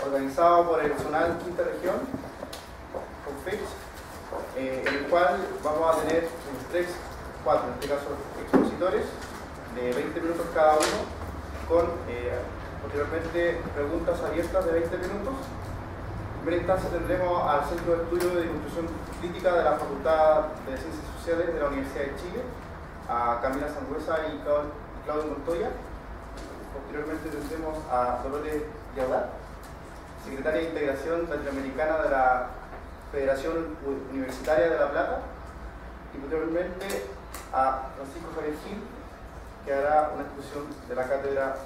organizado por el Zonal Quinta Región, Confex, en el cual vamos a tener 4 en este caso expositores de 20 minutos cada uno, con posteriormente preguntas abiertas de 20 minutos. En primera instancia tendremos al Centro de Estudio de Construcción Crítica de la Facultad de Ciencias Sociales de la Universidad de Chile, a Camila Sangüesa y Claudio Montoya. Posteriormente tendremos a Dolores Yaudat, secretaria de Integración Latinoamericana de la Federación Universitaria de La Plata, y posteriormente a Francisco Javier Gil, que hará una exposición de la cátedra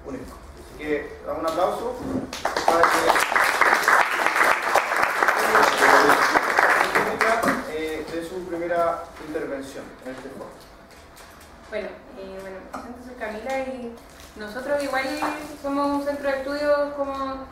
UNESCO. Así que damos un aplauso para que de su primera intervención en este foro. Bueno, soy Camila y nosotros igual somos un centro de estudios somos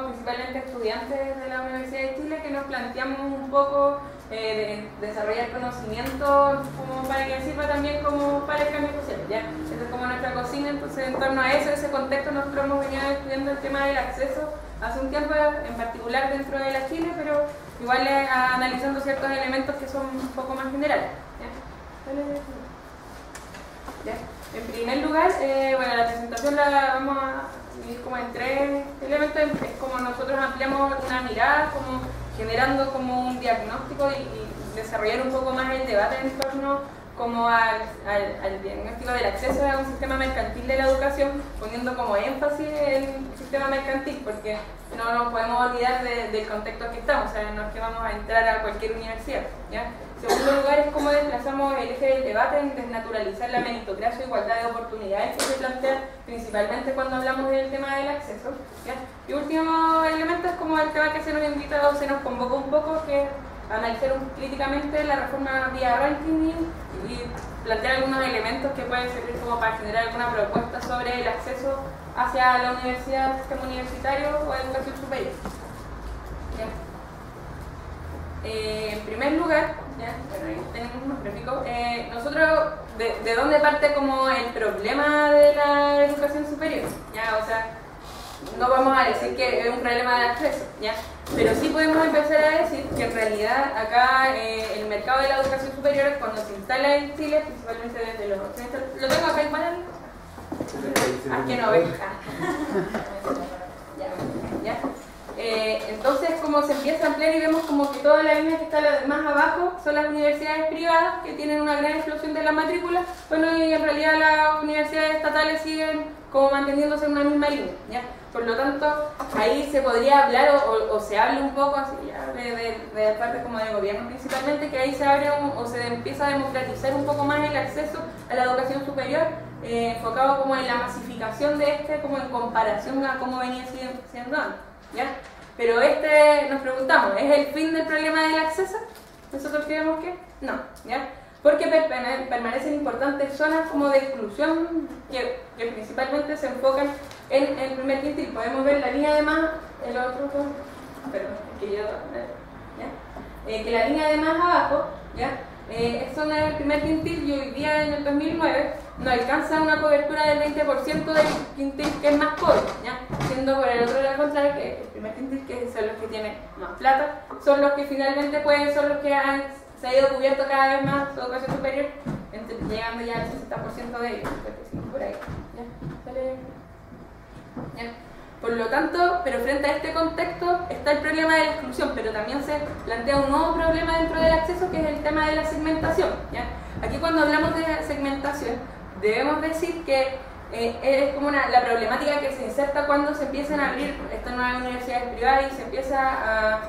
principalmente estudiantes de la Universidad de Chile, que nos planteamos un poco de desarrollar conocimientos como para que sirva también como para el cambio social, ¿ya? Esa es como nuestra cocina. Entonces, en torno a eso, ese contexto, nosotros hemos venido estudiando el tema del acceso hace un tiempo, en particular dentro de la Chile, pero igual analizando ciertos elementos que son un poco más generales, ¿ya? En primer lugar, bueno, la presentación la vamos a dividir como en 3 elementos. Es como nosotros ampliamos una mirada, como generando como un diagnóstico y desarrollar un poco más el debate en torno como al diagnóstico del acceso a un sistema mercantil de la educación, poniendo como énfasis en el sistema mercantil, porque no nos podemos olvidar del contexto que estamos, o sea, no es que vamos a entrar a cualquier universidad, ¿ya? En segundo lugar, es cómo desplazamos el eje del debate en desnaturalizar la meritocracia e igualdad de oportunidades que se plantean principalmente cuando hablamos del tema del acceso, ¿ya? Y último elemento es como el tema que se nos invita o se nos convoca un poco, que es analizar críticamente la reforma vía ranking y plantear algunos elementos que pueden servir como para generar alguna propuesta sobre el acceso hacia la universidad, sistema universitario o educación superior, ¿ya? En primer lugar, ¿ya? Bueno, ahí tenemos unos gráficos. Nosotros, ¿de dónde parte como el problema de la educación superior? ¿Ya? O sea, no vamos a decir que es un problema de acceso, ¿ya? Pero sí podemos empezar a decir que en realidad acá el mercado de la educación superior, cuando se instala en Chile, principalmente desde los 80, lo tengo acá igual. Que no ve. ¿Ya? Entonces, como se empieza a ampliar y vemos como que toda la línea que está más abajo son las universidades privadas, que tienen una gran explosión de la matrícula, bueno, y en realidad las universidades estatales siguen como manteniéndose en una misma línea, ¿ya? Por lo tanto, ahí se podría hablar o se habla un poco así, ya, de parte como de gobierno principalmente, que ahí se abre o se empieza a democratizar un poco más el acceso a la educación superior, enfocado como en la masificación de como en comparación a cómo venía siendo antes, ¿ya? Pero nos preguntamos, ¿es el fin del problema del acceso? Nosotros creemos que no, ¿ya? Porque permanecen importantes zonas como de exclusión que principalmente se enfocan en el primer quintil. Podemos ver la línea de más, el otro, perdón, que la línea de más abajo, ¿ya? Es zona del primer quintil, y hoy día en el 2009 no alcanza una cobertura del 20% del quintil que es más pobre, ¿ya? Siendo por el otro lado contrario que el primer quintil, que son los que tienen más plata, son los que finalmente son los que se ha ido cubierto cada vez más su educación superior, llegando ya al 60% de ellos, por ahí, ¿ya? Por lo tanto, pero frente a este contexto está el problema de la exclusión, pero también se plantea un nuevo problema dentro del acceso, que es el tema de la segmentación, ¿ya? Aquí, cuando hablamos de segmentación, debemos decir que es como la problemática que se inserta cuando se empiezan a abrir estas nuevas universidades privadas y se empieza a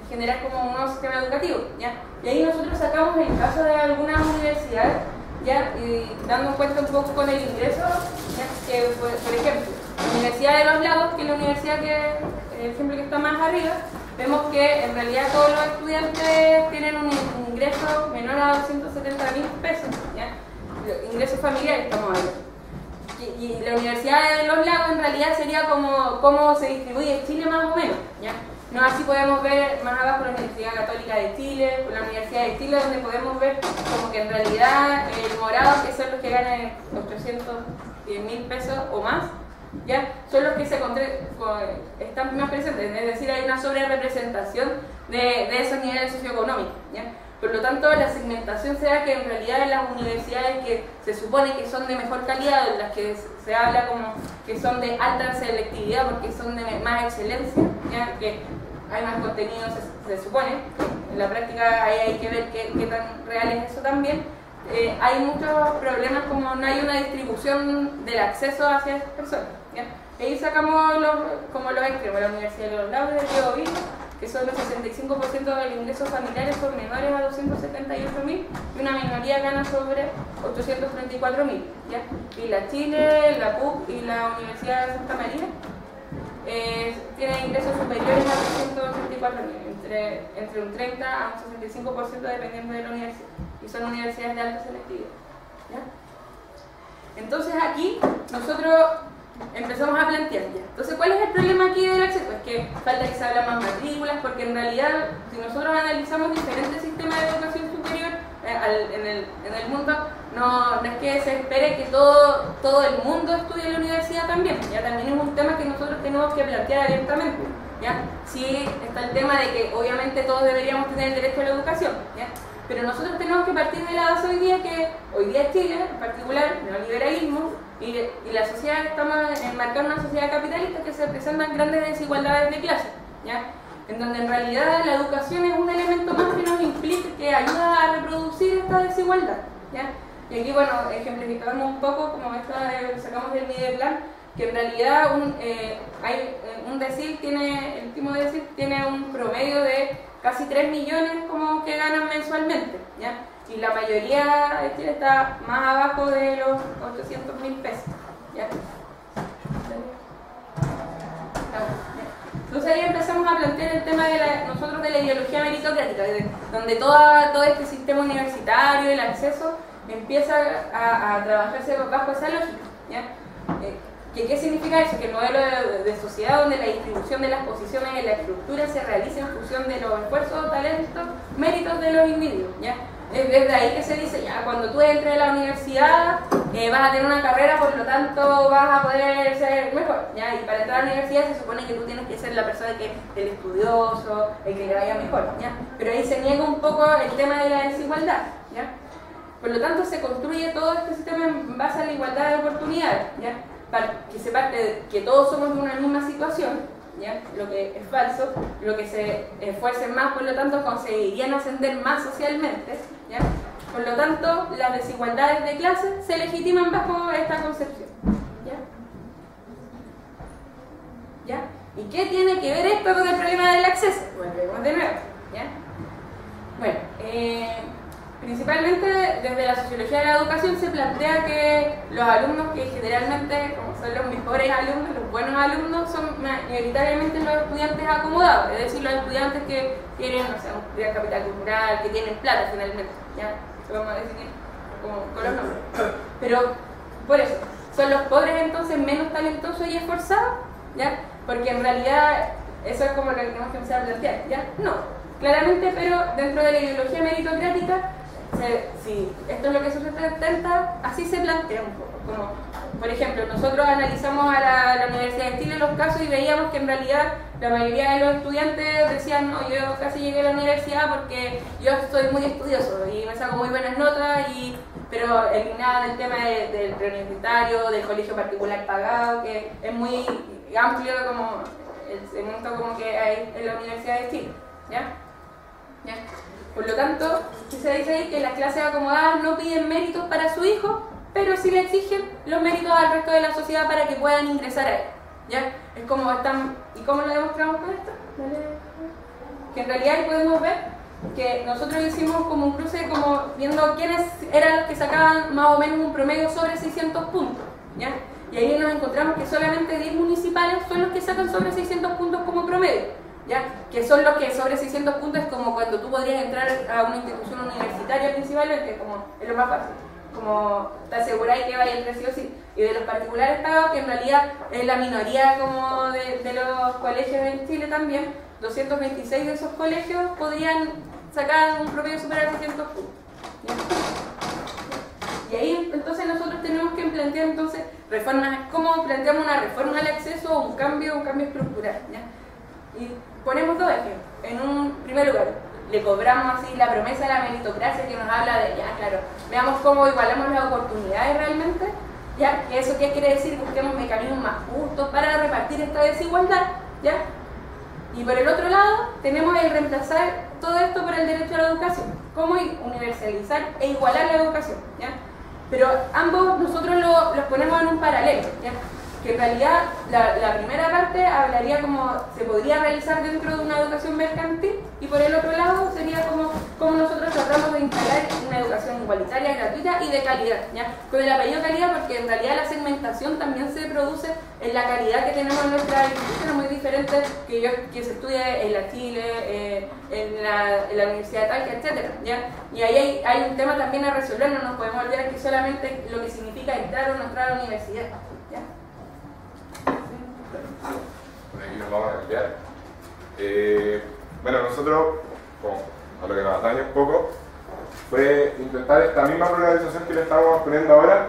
generar como un nuevo sistema educativo, ¿ya? Y ahí nosotros sacamos el caso de algunas universidades, ¿ya? Y dando cuenta un poco con el ingreso, ¿ya? Que por ejemplo, la Universidad de los Lagos, que es la universidad el ejemplo que está más arriba, vemos que en realidad todos los estudiantes tienen un ingreso menor a 270.000 pesos, ¿ya? Ingresos familiares estamos hablando. Y la Universidad de los Lagos en realidad sería como cómo se distribuye Chile más o menos, ¿ya? No, así podemos ver más abajo la Universidad Católica de Chile, la Universidad de Chile, donde podemos ver como que en realidad el morado, que son los que ganan 810.000 pesos o más, ¿ya? Son los que están más presentes, es decir, hay una sobrerepresentación de esos niveles socioeconómicos, ¿ya? Por lo tanto, la segmentación se da que en realidad en las universidades que se supone que son de mejor calidad, en las que se habla como que son de alta selectividad porque son de más excelencia, ¿ya? Que hay más contenido, se supone, en la práctica ahí hay que ver qué tan real es eso también. Hay muchos problemas como no hay una distribución del acceso hacia esas personas, ¿ya? Ahí sacamos los extremos, la Universidad de los Lagos de Biobío, que son el 65% de los ingresos familiares son menores a 278.000 y una minoría gana sobre 834.000, ¿ya? Y la Chile, la PUC y la Universidad de Santa María tienen ingresos superiores a 284.000, entre un 30 a un 65% dependiendo de la universidad, y son universidades de alta selectividad, ¿ya? Entonces aquí nosotros empezamos a plantear ya. Entonces, ¿cuál es el problema aquí del acceso? Es que falta que se hablen más matrículas, porque en realidad, si nosotros analizamos diferentes sistemas de educación superior en el mundo, no es que se espere que todo el mundo estudie en la universidad también. Ya también es un tema que nosotros tenemos que plantear abiertamente. ¿Ya? Sí está el tema de que obviamente todos deberíamos tener el derecho a la educación, ¿ya? Pero nosotros tenemos que partir de la base hoy día que hoy día Chile, en particular, el neoliberalismo y la sociedad, estamos enmarcando una sociedad capitalista que se presentan grandes desigualdades de clase, ¿ya? En donde en realidad la educación es un elemento más que nos implica, que ayuda a reproducir esta desigualdad, ¿ya? Y aquí, bueno, ejemplificamos un poco, como sacamos del Mideplan, que en realidad un decil tiene, el último decil tiene un promedio de casi 3 millones como que ganan mensualmente, ¿ya? Y la mayoría de Chile está más abajo de los 800.000 pesos, ¿ya? Entonces ahí empezamos a plantear el tema de nosotros de la ideología meritocrática, donde todo este sistema universitario, el acceso, empieza a trabajarse bajo esa lógica, ¿ya? ¿Qué significa eso? Que el modelo de sociedad donde la distribución de las posiciones en la estructura se realiza en función de los esfuerzos, talentos, méritos de los individuos, ¿ya? Es desde ahí que se dice, ya, cuando tú entres a la universidad vas a tener una carrera, por lo tanto vas a poder ser mejor, ¿ya? Y para entrar a la universidad se supone que tú tienes que ser la persona el estudioso, el que le vaya mejor, ¿ya? Pero ahí se niega un poco el tema de la desigualdad, ¿ya? Por lo tanto se construye todo este sistema en base a la igualdad de oportunidades, ¿ya? Para que se parte de que todos somos de una misma situación, ¿ya? Lo que es falso, lo que se esfuercen más, por lo tanto conseguirían ascender más socialmente, ¿ya? Por lo tanto, las desigualdades de clase se legitiman bajo esta concepción, ¿ya? ¿Y qué tiene que ver esto con el problema del acceso? Volvemos de nuevo, ¿ya? Bueno, principalmente desde la sociología de la educación se plantea que los alumnos que generalmente, como son los mejores alumnos, los buenos alumnos, son mayoritariamente los estudiantes acomodados, es decir, los estudiantes que tienen, no sé, un gran capital cultural, que tienen plata finalmente, ¿ya? Lo vamos a definir con los nombres. Pero, por eso, ¿son los pobres entonces menos talentosos y esforzados? ¿Ya? Porque en realidad eso es como lo que tenemos que empezar a plantear, ¿ya? No, claramente, pero dentro de la ideología meritocrática, si esto es lo que se sustenta, así se plantea un poco. Como, por ejemplo, nosotros analizamos a la Universidad de Chile los casos y veíamos que en realidad la mayoría de los estudiantes decían, no, yo casi llegué a la universidad porque yo soy muy estudioso y me saco muy buenas notas, pero eliminaban el tema del preuniversitario, del colegio particular pagado, que es muy amplio como el segmento como que hay en la Universidad de Chile, ¿ya? ¿Ya? Por lo tanto, se dice ahí que las clases acomodadas no piden méritos para su hijo, pero sí le exigen los méritos al resto de la sociedad para que puedan ingresar a él, ¿ya? Es como están. ¿Y cómo lo demostramos con esto? Que en realidad ahí podemos ver que nosotros hicimos como un cruce como viendo quiénes eran los que sacaban más o menos un promedio sobre 600 puntos, ¿ya? Y ahí nos encontramos que solamente 10 municipales son los que sacan sobre 600 puntos como promedio, ¿ya? Que son los que sobre 600 puntos es como cuando tú podrías entrar a una institución universitaria principalmente, como es lo más fácil, como te aseguráis que vaya a entrar sí o sí. Y de los particulares pagados, que en realidad es la minoría como de los colegios en Chile también, 226 de esos colegios podrían sacar un promedio superior a 600 puntos, ¿ya? Y ahí entonces nosotros tenemos que plantear entonces reformas, cómo planteamos una reforma al acceso o un cambio estructural, ¿ya? Y ponemos dos ejemplos. En un primer lugar, le cobramos así la promesa de la meritocracia que nos habla de, ya, claro, veamos cómo igualamos las oportunidades realmente, ya, que eso qué quiere decir, busquemos mecanismos más justos para repartir esta desigualdad, ya. Y por el otro lado, tenemos el reemplazar todo esto por el derecho a la educación, cómo universalizar e igualar la educación, ¿ya? Pero ambos nosotros los ponemos en un paralelo, ¿ya? Que en realidad la primera parte hablaría como se podría realizar dentro de una educación mercantil, y por el otro lado sería como nosotros tratamos de instalar una educación igualitaria, gratuita y de calidad, ¿ya? Con el apellido calidad, porque en realidad la segmentación también se produce en la calidad que tenemos en nuestra institución, muy diferente que se estudia en la Chile, en la Universidad de Talca, etc. ¿Ya? Y ahí hay un tema también a resolver, no nos podemos olvidar que solamente lo que significa entrar o no entrar a la universidad, ¿ya? Aquí nos vamos a cambiar. Bueno, nosotros, a lo que nos atañe un poco, fue intentar esta misma problematización que le estamos poniendo ahora,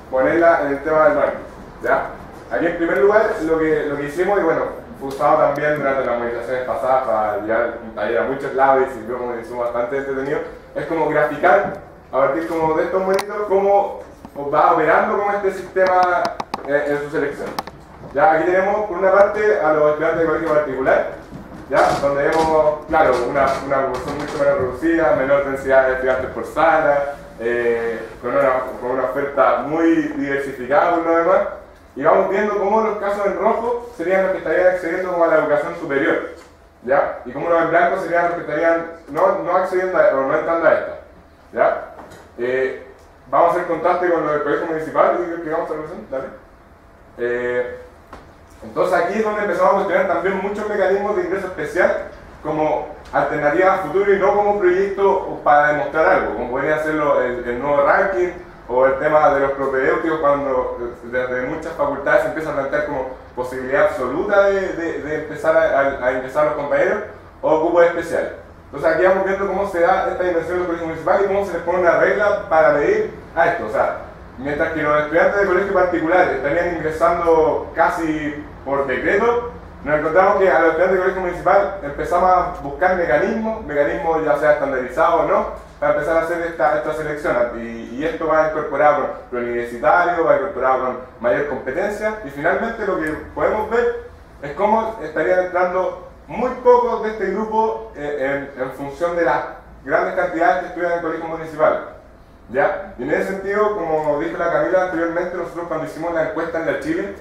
ponerla en el tema del ranking, ¿ya? Aquí en primer lugar lo que hicimos, y bueno, fue usado también durante las movilizaciones pasadas para llevar un taller a muchos lados y sirvió como insumo bastante entretenido, es como graficar, a partir como de estos monitos, cómo va operando como este sistema en su selección. Ya, aquí tenemos por una parte a los estudiantes de colegio particular, ¿ya? Donde vemos, claro, una proporción mucho menos reducida, menor densidad de estudiantes por sala, con una oferta muy diversificada por lo demás, y vamos viendo cómo los casos en rojo serían los que estarían accediendo como a la educación superior, ¿ya? Y cómo los en blanco serían los que estarían no accediendo o no entrando a esta, ¿ya? Vamos a hacer contraste con lo del colegio municipal y que vamos a realizar, dale. Entonces aquí es donde empezamos a cuestionar también muchos mecanismos de ingreso especial como alternativa a futuro y no como proyecto para demostrar algo, como podría hacerlo el nuevo ranking o el tema de los propedéuticos cuando desde muchas facultades se empieza a plantear como posibilidad absoluta de empezar a ingresar a los compañeros o cupos especiales. Entonces aquí vamos viendo cómo se da esta dimensión de los colegios municipales y cómo se les pone una regla para medir a esto. O sea, mientras que los estudiantes de colegio particular estarían ingresando casi por decreto, nos encontramos que a los estudiantes de colegio municipal empezamos a buscar mecanismos ya sea estandarizados o no, para empezar a hacer esta selección. Y esto va incorporado con preuniversitario, va incorporado con mayor competencia, y finalmente lo que podemos ver es cómo estarían entrando muy pocos de este grupo en función de las grandes cantidades que estudian en el colegio municipal. ¿Ya? Y en ese sentido, como dijo la Camila anteriormente, nosotros cuando hicimos la encuesta en la Chile,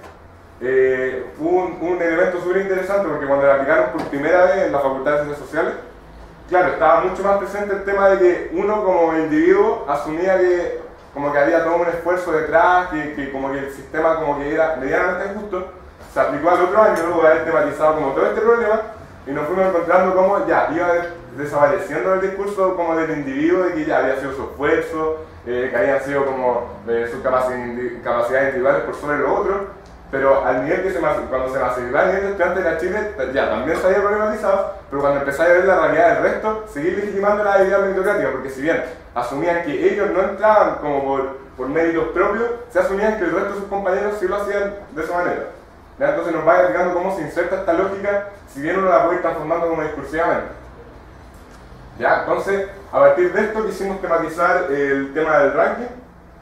hubo un elemento súper interesante, porque cuando la aplicaron por primera vez en la Facultad de Ciencias Sociales, claro, estaba mucho más presente el tema de que uno como individuo asumía que como que había todo un esfuerzo detrás, que como que el sistema como que era medianamente justo. Se aplicó al otro año, luego de haber tematizado como todo este problema, y nos fuimos encontrando como ya iba desapareciendo el discurso como del individuo, de que ya había sido su esfuerzo, que habían sido como sus capacidades individuales por sobre lo otro, pero al nivel que cuando se masificaba el nivel de estudiantes de la Chile, ya también se había problematizado, pero cuando empezáis a ver la realidad del resto, seguir legitimando la debilidad meritocrática, porque si bien asumían que ellos no entraban como por méritos propios, se asumían que el resto de sus compañeros sí lo hacían de esa manera. ¿Ya? Entonces nos va explicando cómo se inserta esta lógica, si bien uno la puede ir transformando como discursivamente. ¿Ya? Entonces, a partir de esto quisimos tematizar el tema del ranking.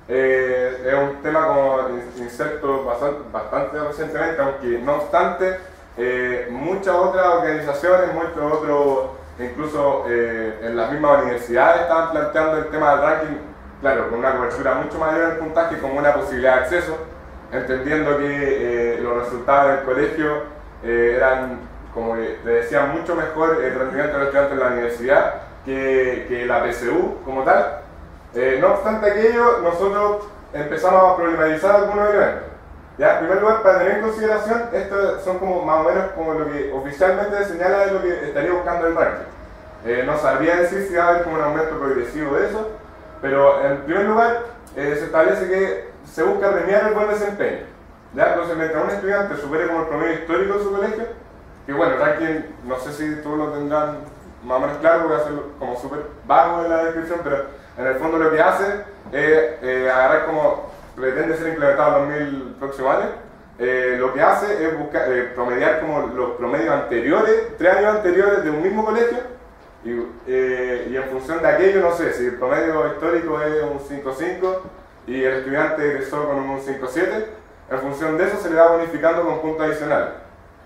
Es un tema como inserto bastante recientemente, aunque no obstante, muchas otras organizaciones, muchos otros, incluso en las mismas universidades estaban planteando el tema del ranking, claro, con una cobertura mucho mayor del puntaje como una posibilidad de acceso, entendiendo que los resultados del colegio eran, como le decía, mucho mejor el rendimiento de los estudiantes en la universidad que la PSU como tal. No obstante aquello, nosotros empezamos a problematizar algunos elementos. ¿Ya? En primer lugar, para tener en consideración, estos son como más o menos como lo que oficialmente señala de lo que estaría buscando el ranking. No sabría decir si va a haber como un aumento progresivo de eso, pero en primer lugar se establece que se busca premiar el buen desempeño. ¿Ya? Entonces, mientras un estudiante supere como el promedio histórico de su colegio, que bueno, el ranking, no sé si todos lo tendrán más o menos claro, porque va a ser como súper vago en la descripción, pero en el fondo lo que hace es agarrar como pretende ser implementado en los próximos años, lo que hace es buscar, promediar como los promedios anteriores, 3 años anteriores de un mismo colegio, y en función de aquello, no sé, si el promedio histórico es un 5.5 y el estudiante egresó con un 5.7, en función de eso se le va bonificando con puntos adicionales,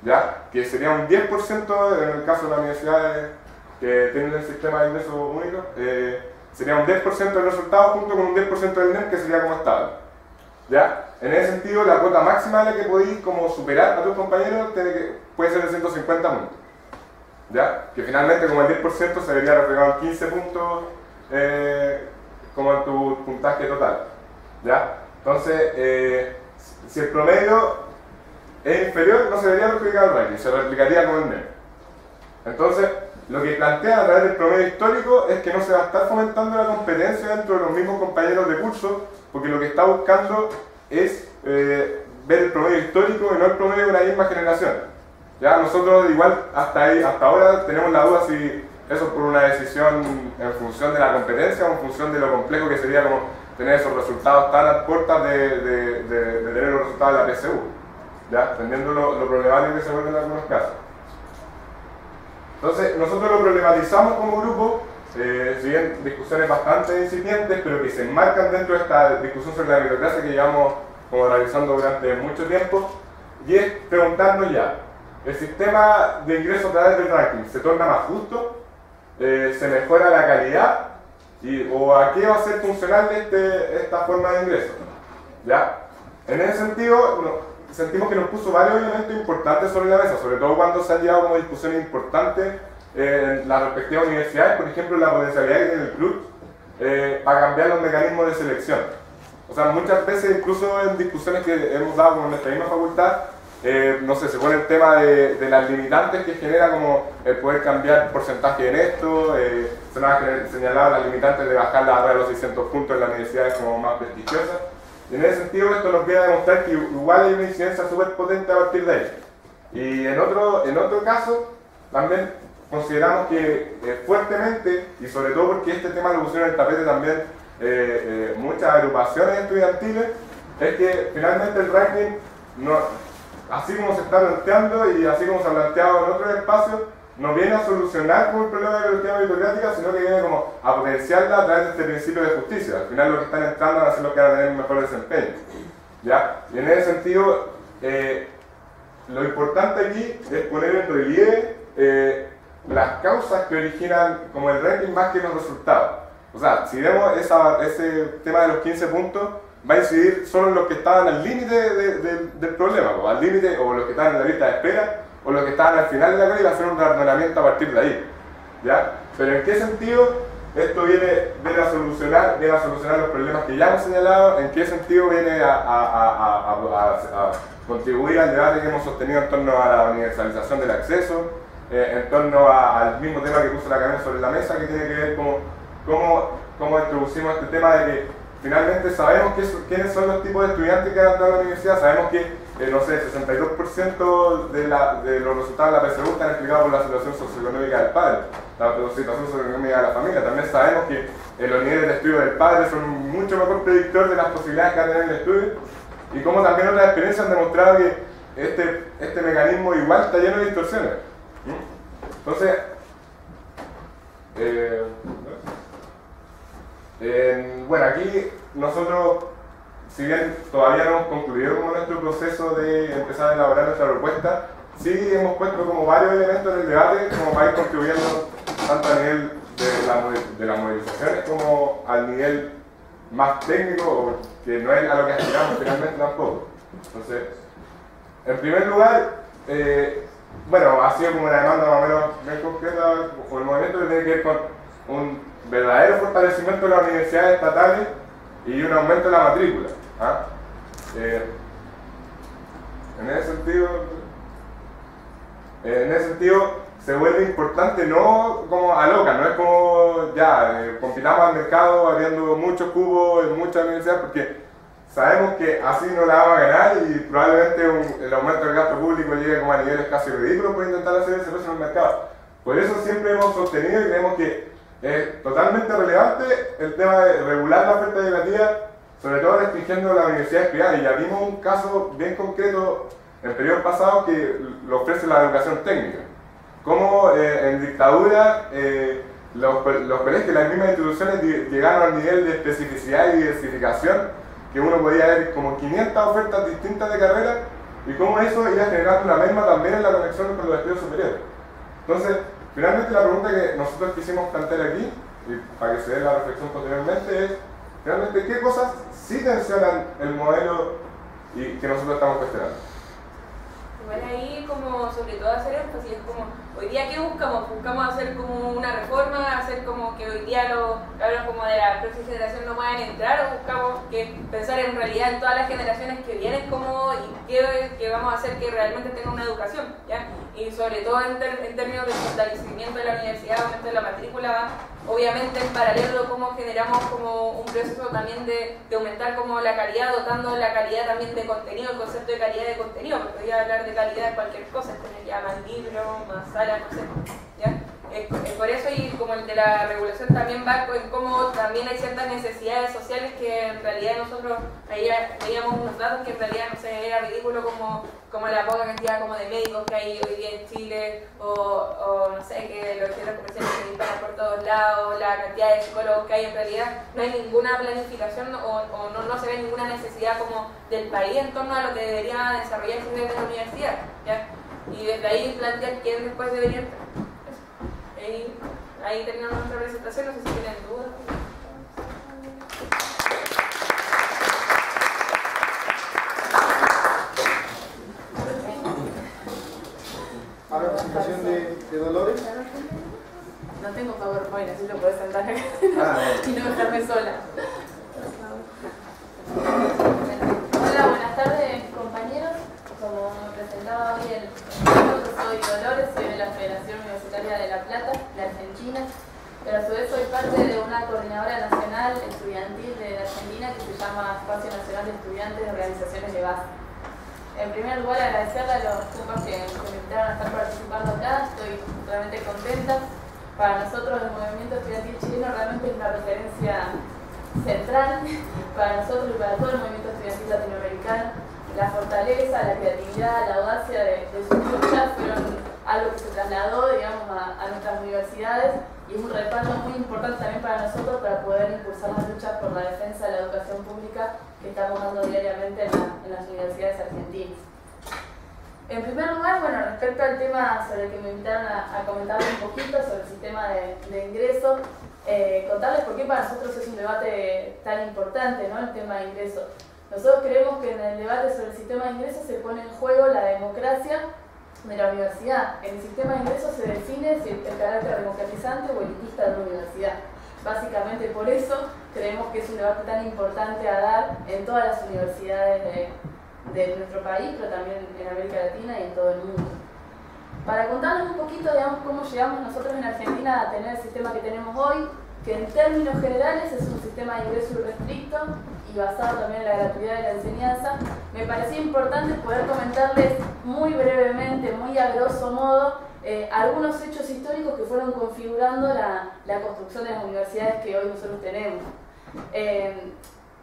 ¿ya? Que sería un 10% en el caso de las universidades que tienen el sistema de ingreso único, sería un 10% del resultado junto con un 10% del NEM, que sería como estable, ¿ya? En ese sentido, la cuota máxima de la que podéis como superar a tus compañeros puede ser de 150 puntos, ¿ya? Que finalmente como el 10% se vería reflejado en 15 puntos como en tu puntaje total, ¿ya? Entonces, si el promedio es inferior, no se debería replicar el ranking, se replicaría con el NEM. Entonces, lo que plantea a través del promedio histórico es que no se va a estar fomentando la competencia dentro de los mismos compañeros de curso, porque lo que está buscando es ver el promedio histórico y no el promedio de una misma generación. Ya nosotros igual hasta ahora tenemos la duda si eso es por una decisión en función de la competencia o en función de lo complejo que sería como tener esos resultados tan a puertas de tener los resultados de la PSU, ya, entendiendo lo problemático que se vuelve en algunos casos. Entonces, nosotros lo problematizamos como grupo, si bien discusiones bastante incipientes, pero que se enmarcan dentro de esta discusión sobre la meritocracia que llevamos como realizando durante mucho tiempo, y es preguntarnos ya, ¿el sistema de ingreso a través del ranking se torna más justo? ¿Se mejora la calidad? ¿O a qué va a ser funcional esta forma de ingreso? ¿Ya? En ese sentido, sentimos que nos puso varios elementos importantes sobre la mesa, sobre todo cuando se han llevado como discusiones importantes en las respectivas universidades, por ejemplo, la potencialidad que tiene el club para cambiar los mecanismos de selección. O sea, muchas veces, incluso en discusiones que hemos dado con nuestra misma facultad, no sé, se pone el tema de las limitantes que genera como el poder cambiar porcentaje en esto, se nos ha señalado las limitantes de bajar la barrera de los 600 puntos en las universidades como más prestigiosas. Y en ese sentido esto nos viene a demostrar que igual hay una incidencia súper potente a partir de ahí. Y en otro caso, también consideramos que fuertemente, y sobre todo porque este tema lo pusieron en el tapete también muchas agrupaciones estudiantiles, es que finalmente el ranking, así como se está planteando y así como se ha planteado en otros espacios, no viene a solucionar como el problema de la cuestión meritocrática, sino que viene como a potenciarla a través de este principio de justicia. Al final los que están entrando van a ser los que van a tener un mejor desempeño, ¿ya? Y en ese sentido, lo importante aquí es poner en relieve las causas que originan como el ranking más que los resultados. O sea, si vemos ese tema de los 15 puntos, va a incidir solo en los que estaban al límite del problema, o al límite, o los que estaban en la lista de espera, o los que estaban al final de la cola, y va a hacer un razonamiento a partir de ahí, ¿ya? Pero ¿en qué sentido esto viene a solucionar los problemas que ya hemos señalado? ¿En qué sentido viene a contribuir al debate que hemos sostenido en torno a la universalización del acceso, en torno al mismo tema que puso la Carmen sobre la mesa, que tiene que ver cómo introducimos este tema de que finalmente sabemos quiénes son los tipos de estudiantes que han entrado a la universidad? Sabemos que, no sé, 62% de los resultados de la PSU están explicados por la situación socioeconómica del padre, la situación socioeconómica de la familia. También sabemos que los niveles de estudio del padre son mucho mejor predictor de las posibilidades que va a tener el estudio, y como también otras experiencias han demostrado que este mecanismo igual está lleno de distorsiones. Entonces, bueno, aquí nosotros, si bien todavía no hemos concluido con nuestro proceso de empezar a elaborar nuestra propuesta, sí hemos puesto como varios elementos en el debate como para ir contribuyendo tanto a nivel de las movilizaciones como al nivel más técnico, que no es a lo que aspiramos finalmente tampoco. Entonces, en primer lugar, bueno, ha sido como una demanda más o menos bien concreta, o el movimiento que tiene que ver con un verdadero fortalecimiento de las universidades estatales y un aumento de la matrícula. En ese sentido se vuelve importante, no como a loca, no es como ya compitamos al mercado abriendo muchos cubos en muchas universidades, porque sabemos que así no la vamos a ganar y probablemente el aumento del gasto público llegue como a niveles casi ridículos por intentar hacer ese precio en el mercado. Por eso siempre hemos sostenido y creemos que es totalmente relevante el tema de regular la oferta educativa sobre todo restringiendo las universidades privadas. Y ya vimos un caso bien concreto en el periodo pasado que lo ofrece la educación técnica. Como en dictadura los colegios, las mismas instituciones llegaron al nivel de especificidad y diversificación que uno podía ver como 500 ofertas distintas de carrera y cómo eso iba generando una merma también en la conexión con los estudios superiores. Entonces, finalmente la pregunta que nosotros quisimos plantear aquí, y para que se dé la reflexión posteriormente, es realmente qué cosas sí tensionan el modelo y que nosotros estamos cuestionando. Igual ahí como sobre todo hacer énfasis, es como hoy día ¿qué buscamos? Buscamos hacer como una reforma, hacer como que hoy día los cabros como de la próxima generación no puedan entrar, o buscamos que pensar en realidad en todas las generaciones que vienen como y que vamos a hacer que realmente tengan una educación, ¿ya? Y sobre todo en términos de fortalecimiento de la universidad, aumento de la matrícula, obviamente en paralelo como generamos como un proceso también de aumentar como la calidad, dotando la calidad también de contenido, el concepto de calidad de contenido, porque voy a hablar de calidad de cualquier cosa, es tener ya más libros, más salas, no sé, ¿ya? Por eso, y como el de la regulación también va en cómo también hay ciertas necesidades sociales que en realidad nosotros veíamos unos datos que en realidad no sé, era ridículo como la poca cantidad como de médicos que hay hoy día en Chile, o no sé, que los centros comerciales se disparan por todos lados, la cantidad de psicólogos que hay, en realidad no hay ninguna planificación o no se ve ninguna necesidad como del país en torno a lo que debería desarrollarse desde la universidad, ¿ya? Y desde ahí plantear quién después debería entrar. Ahí terminamos nuestra presentación, no sé si tienen dudas. A la presentación de Dolores. No tengo PowerPoint, así lo puedes sentar acá y no dejarme sola. Hola, buenas tardes compañeros. Como me presentaba hoy el yo soy Dolores, soy de la Federación Universitaria de La Plata, de Argentina, pero a su vez soy parte de una coordinadora nacional estudiantil de Argentina que se llama Espacio Nacional de Estudiantes de Organizaciones de Base. En primer lugar, agradecerle a los chicos que me invitaron a estar participando acá, estoy realmente contenta. Para nosotros el movimiento estudiantil chileno realmente es una referencia central para nosotros y para todo el movimiento estudiantil latinoamericano. La fortaleza, la creatividad, la audacia de sus luchas fueron algo que se trasladó, digamos, a nuestras universidades y es un respaldo muy importante también para nosotros para poder impulsar las luchas por la defensa de la educación pública que estamos dando diariamente en las universidades argentinas. En primer lugar, bueno, respecto al tema sobre el que me invitaron a comentar un poquito sobre el sistema de ingreso, contarles por qué para nosotros es un debate tan importante, ¿no? El tema de ingreso. Nosotros creemos que en el debate sobre el sistema de ingresos se pone en juego la democracia de la universidad. En el sistema de ingresos se define si el carácter democratizante o elitista de la universidad. Básicamente por eso creemos que es un debate tan importante a dar en todas las universidades de nuestro país, pero también en América Latina y en todo el mundo. Para contarles un poquito, digamos, cómo llegamos nosotros en Argentina a tener el sistema que tenemos hoy, que en términos generales es un sistema de ingreso irrestricto y basado también en la gratuidad de la enseñanza, me parecía importante poder comentarles muy brevemente, muy a grosso modo, algunos hechos históricos que fueron configurando la construcción de las universidades que hoy nosotros tenemos.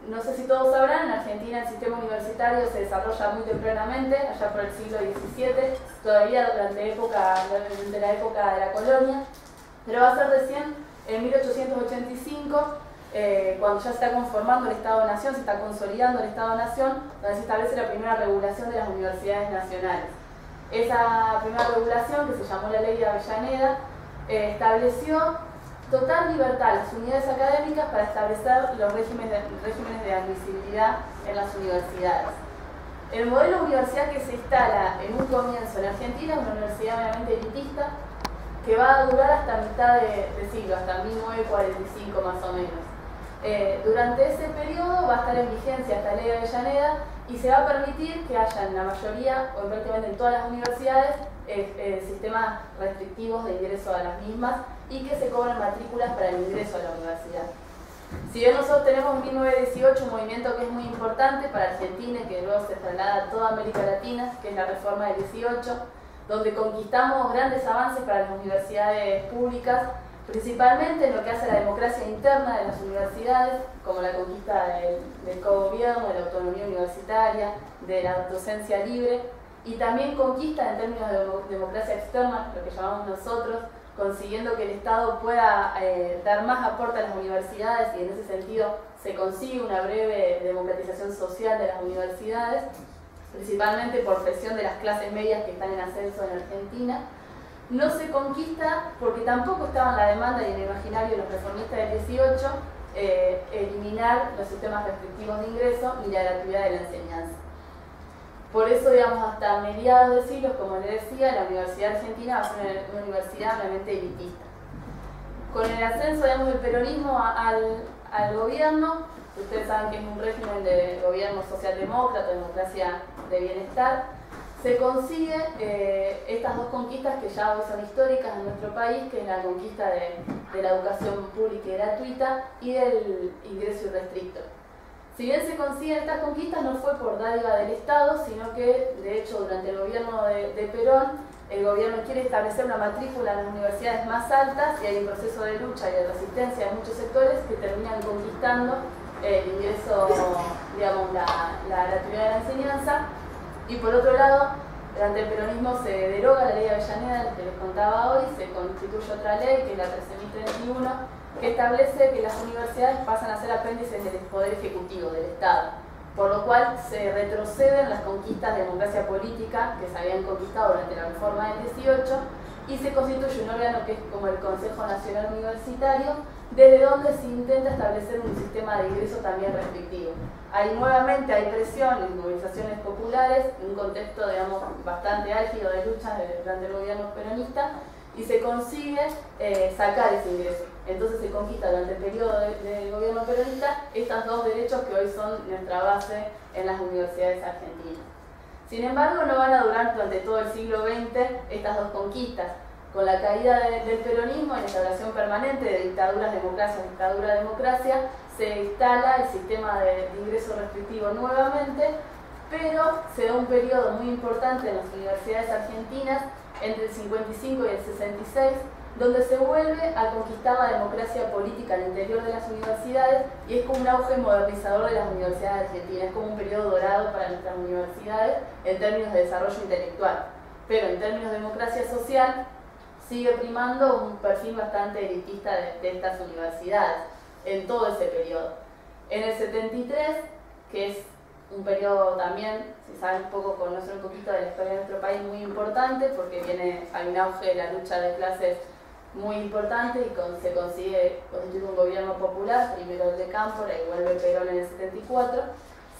No sé si todos sabrán, en Argentina el sistema universitario se desarrolla muy tempranamente, allá por el siglo XVII, todavía durante la época de la colonia, pero va a ser recién en 1885, cuando ya se está conformando el Estado-Nación, se está consolidando el Estado-Nación, donde se establece la primera regulación de las universidades nacionales. Esa primera regulación, que se llamó la Ley de Avellaneda, estableció total libertad a las unidades académicas para establecer los regímenes de admisibilidad en las universidades. El modelo de universidad que se instala en un comienzo en Argentina es una universidad meramente elitista, que va a durar hasta mitad de siglo, hasta 1945 más o menos. Durante ese periodo va a estar en vigencia esta Ley de Avellaneda y se va a permitir que haya en la mayoría, o prácticamente en todas las universidades, sistemas restrictivos de ingreso a las mismas y que se cobran matrículas para el ingreso a la universidad. Si bien nosotros tenemos en 1918 un movimiento que es muy importante para Argentina y que luego se traslada a toda América Latina, que es la reforma del 18, donde conquistamos grandes avances para las universidades públicas, principalmente en lo que hace a la democracia interna de las universidades, como la conquista del cogobierno, de la autonomía universitaria, de la docencia libre, y también conquista en términos de democracia externa, lo que llamamos nosotros, consiguiendo que el Estado pueda dar más aporte a las universidades, y en ese sentido se consigue una breve democratización social de las universidades, principalmente por presión de las clases medias que están en ascenso en Argentina. No se conquista porque tampoco estaba en la demanda y en el imaginario de los reformistas del 18 eliminar los sistemas restrictivos de ingreso y la gratuidad de la enseñanza. Por eso, digamos, hasta mediados de siglos, como les decía, la Universidad Argentina va a ser una universidad realmente elitista. Con el ascenso, digamos, del peronismo al gobierno, ustedes saben que es un régimen de gobierno socialdemócrata, democracia de bienestar, se consigue estas dos conquistas que ya hoy son históricas en nuestro país, que es la conquista de la educación pública y gratuita y del ingreso irrestricto. Si bien se consiguen estas conquistas, no fue por dádiva del Estado, sino que, de hecho, durante el gobierno de Perón, el gobierno quiere establecer una matrícula en las universidades más altas y hay un proceso de lucha y de resistencia de muchos sectores que terminan conquistando el ingreso, digamos, la gratuidad de la enseñanza. Y por otro lado, durante el peronismo se deroga la ley de Avellaneda, que les contaba hoy, se constituye otra ley, que es la 13.031, que establece que las universidades pasan a ser apéndices del Poder Ejecutivo, del Estado, por lo cual se retroceden las conquistas de democracia política que se habían conquistado durante la reforma del 18 y se constituye un órgano que es como el Consejo Nacional Universitario, desde donde se intenta establecer un sistema de ingreso también restrictivo. Ahí nuevamente hay presiones, movilizaciones populares, en un contexto, digamos, bastante álgido de luchas durante el gobierno peronista, y se consigue sacar ese ingreso. Entonces se conquista durante el periodo del gobierno peronista estos dos derechos que hoy son nuestra base en las universidades argentinas. Sin embargo, no van a durar durante todo el siglo XX estas dos conquistas. Con la caída del peronismo y la instalación permanente de dictadura-democracia, se instala el sistema de ingreso restrictivo nuevamente, pero se da un periodo muy importante en las universidades argentinas, entre el 55 y el 66, donde se vuelve a conquistar la democracia política al interior de las universidades y es como un auge modernizador de las universidades argentinas, es como un periodo dorado para nuestras universidades en términos de desarrollo intelectual. Pero en términos de democracia social, sigue primando un perfil bastante elitista de estas universidades en todo ese periodo. En el 73, que es un periodo también, si saben un poco, conocer un poquito de la historia de nuestro país, muy importante, porque hay un auge de la lucha de clases muy importante y se consigue constituir un gobierno popular, primero el de Cámpora y vuelve Perón en el 74,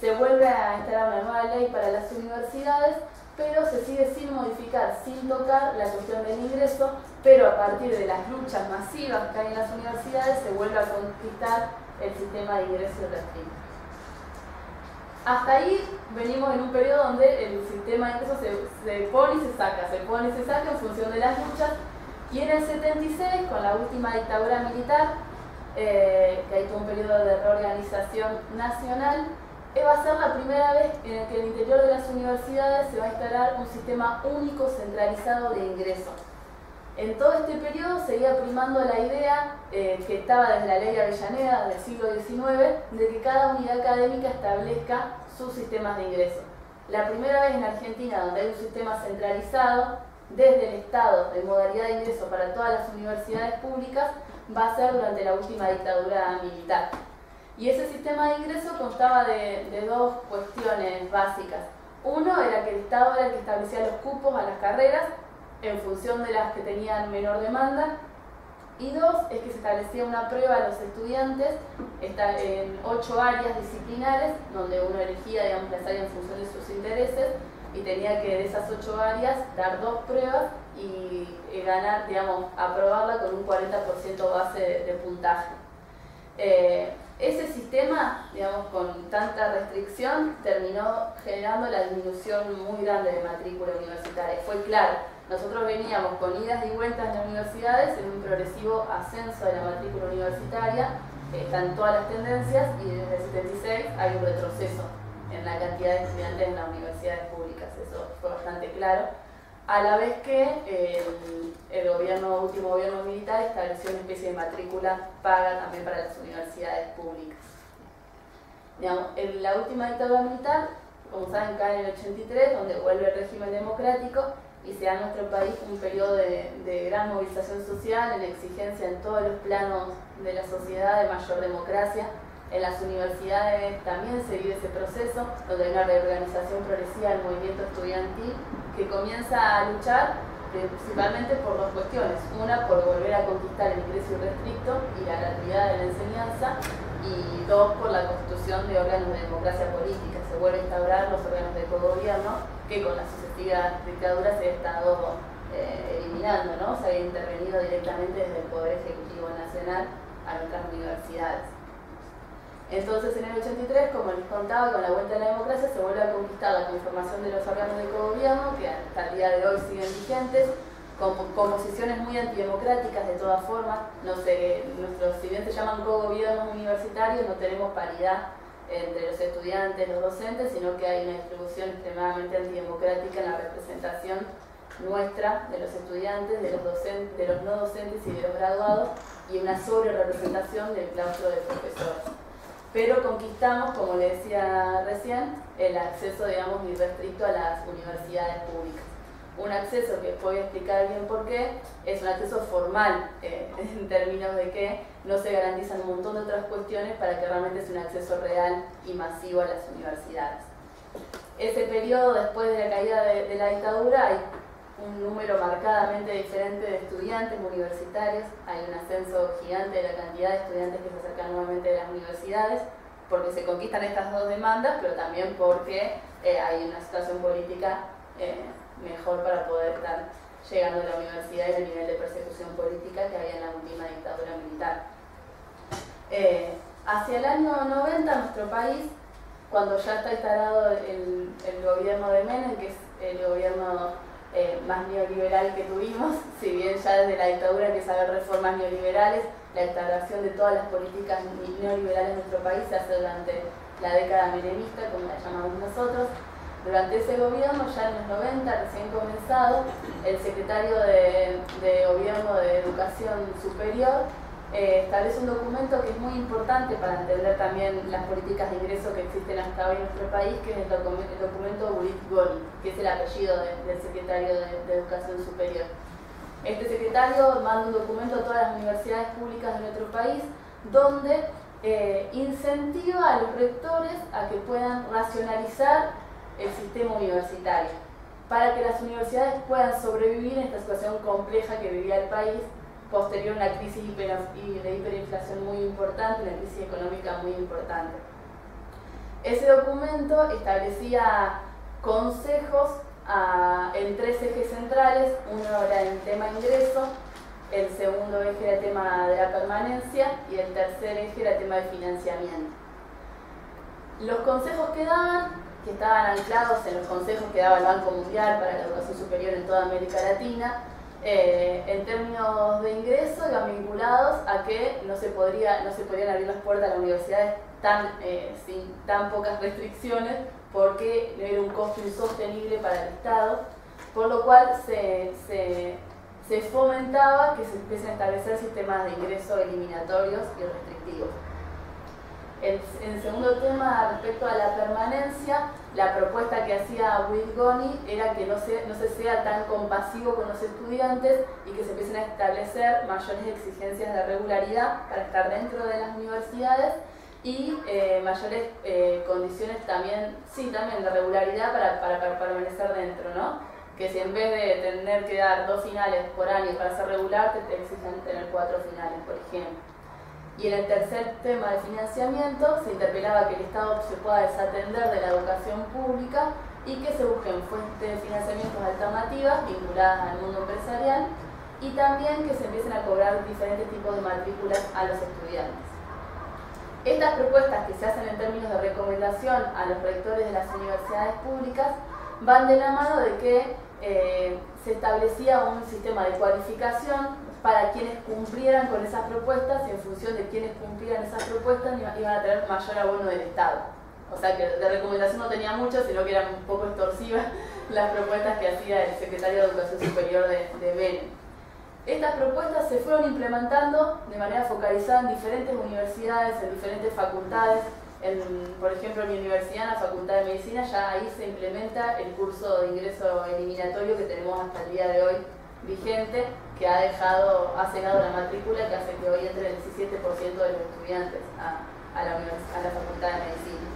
se vuelve a instalar una nueva ley para las universidades, pero se sigue sin modificar, sin tocar la cuestión del ingreso, pero a partir de las luchas masivas que hay en las universidades se vuelve a conquistar el sistema de ingreso restrictivo. Hasta ahí venimos en un periodo donde el sistema de ingreso se pone y se saca en función de las luchas, y en el 76, con la última dictadura militar, que hay todo un periodo de reorganización nacional, va a ser la primera vez en el que en el interior de las universidades se va a instalar un sistema único centralizado de ingreso. En todo este periodo seguía primando la idea que estaba desde la ley de Avellaneda del siglo XIX, de que cada unidad académica establezca sus sistemas de ingreso. La primera vez en Argentina donde hay un sistema centralizado desde el Estado de modalidad de ingreso para todas las universidades públicas va a ser durante la última dictadura militar. Y ese sistema de ingreso constaba de dos cuestiones básicas. Uno era que el Estado era el que establecía los cupos a las carreras en función de las que tenían menor demanda. Y dos, es que se establecía una prueba a los estudiantes en 8 áreas disciplinares, donde uno elegía, digamos, las áreas en función de sus intereses, y tenía que de esas 8 áreas dar 2 pruebas y ganar, digamos, aprobarla con un 40% base de puntaje. Ese sistema, digamos, con tanta restricción, terminó generando la disminución muy grande de matrícula universitaria. Fue claro, nosotros veníamos con idas y vueltas en las universidades en un progresivo ascenso de la matrícula universitaria, están todas las tendencias, y desde el 76 hay un retroceso en la cantidad de estudiantes en las universidades públicas, eso fue bastante claro. A la vez que el último gobierno militar estableció una especie de matrícula paga también para las universidades públicas. Digamos, en la última dictadura militar, como saben, cae en el 83, donde vuelve el régimen democrático y se da en nuestro país un periodo de gran movilización social, de exigencia en todos los planos de la sociedad, de mayor democracia. En las universidades también se vive ese proceso, donde hay una reorganización progresiva del movimiento estudiantil que comienza a luchar principalmente por dos cuestiones. Una, por volver a conquistar el ingreso irrestricto y la gratuidad de la enseñanza, y dos, por la constitución de órganos de democracia política. Se vuelve a instaurar los órganos de cogobierno que con las sucesivas dictaduras se ha estado eliminando, ¿no? Se había intervenido directamente desde el Poder Ejecutivo Nacional a nuestras universidades. Entonces, en el 83, como les contaba, con la vuelta de la democracia se vuelve a conquistar la conformación de los órganos de cogobierno, que hasta el día de hoy siguen vigentes, con posiciones muy antidemocráticas de todas formas. No sé, si bien se llaman cogobiernos universitarios, no tenemos paridad entre los estudiantes, los docentes, sino que hay una distribución extremadamente antidemocrática en la representación nuestra, de los estudiantes, de los no docentes y de los graduados, y una sobre-representación del claustro de profesores. Pero conquistamos, como le decía recién, el acceso, digamos, irrestricto a las universidades públicas. Un acceso que voy a explicar bien por qué, es un acceso formal, en términos de que no se garantizan un montón de otras cuestiones para que realmente sea un acceso real y masivo a las universidades. Ese periodo, después de la caída de la dictadura, hay un número marcadamente diferente de estudiantes universitarios, hay un ascenso gigante de la cantidad de estudiantes que se acercan nuevamente de las universidades, porque se conquistan estas dos demandas, pero también porque hay una situación política mejor para poder estar llegando a la universidad y el nivel de persecución política que había en la última dictadura militar. Hacia el año 90, nuestro país, cuando ya está instalado el gobierno de Menem, que es el gobierno más neoliberal que tuvimos, si bien ya desde la dictadura empieza a haber reformas neoliberales, la instalación de todas las políticas neoliberales en nuestro país se hace durante la década menemista, como la llamamos nosotros. Durante ese gobierno, ya en los 90, recién comenzado, el secretario de Gobierno de Educación Superior establece un documento que es muy importante para entender también las políticas de ingreso que existen hasta hoy en nuestro país, que es el documento Bulit-Goni, que es el apellido del secretario de Educación Superior. Este secretario manda un documento a todas las universidades públicas de nuestro país, donde incentiva a los rectores a que puedan racionalizar el sistema universitario, para que las universidades puedan sobrevivir en esta situación compleja que vivía el país, posterior a una crisis de hiperinflación muy importante, una crisis económica muy importante. Ese documento establecía consejos en tres ejes centrales. Uno era el tema ingreso, el segundo eje era el tema de la permanencia y el tercer eje era el tema de financiamiento. Los consejos que daban, que estaban anclados en los consejos que daba el Banco Mundial para la educación superior en toda América Latina, en términos de ingreso iban vinculados a que no se podían abrir las puertas a las universidades sin tan pocas restricciones, porque era un costo insostenible para el Estado, por lo cual se fomentaba que se empiecen a establecer sistemas de ingreso eliminatorios y restrictivos. En segundo tema, respecto a la permanencia, la propuesta que hacía Bulit-Goni era que no se sea tan compasivo con los estudiantes y que se empiecen a establecer mayores exigencias de regularidad para estar dentro de las universidades y mayores condiciones también de regularidad para permanecer dentro, ¿no? Que si en vez de tener que dar 2 finales por año para ser regular, te exigen tener 4 finales, por ejemplo. Y en el tercer tema de financiamiento se interpelaba que el Estado se pueda desatender de la educación pública y que se busquen fuentes de financiamientos alternativas vinculadas al mundo empresarial y también que se empiecen a cobrar diferentes tipos de matrículas a los estudiantes. Estas propuestas que se hacen en términos de recomendación a los rectores de las universidades públicas van de la mano de que se establecía un sistema de cualificación para quienes cumplieran con esas propuestas, y en función de quienes cumplieran esas propuestas iban a tener mayor abono del Estado. O sea que de recomendación no tenía mucho, sino que eran un poco extorsivas las propuestas que hacía el secretario de Educación Superior de Menem. Estas propuestas se fueron implementando de manera focalizada en diferentes universidades, en diferentes facultades. Por ejemplo, en mi universidad, en la Facultad de Medicina, ya ahí se implementa el curso de ingreso eliminatorio que tenemos hasta el día de hoy vigente, que ha cegado la matrícula, que hace que hoy entre el 17% de los estudiantes a la Facultad de Medicina.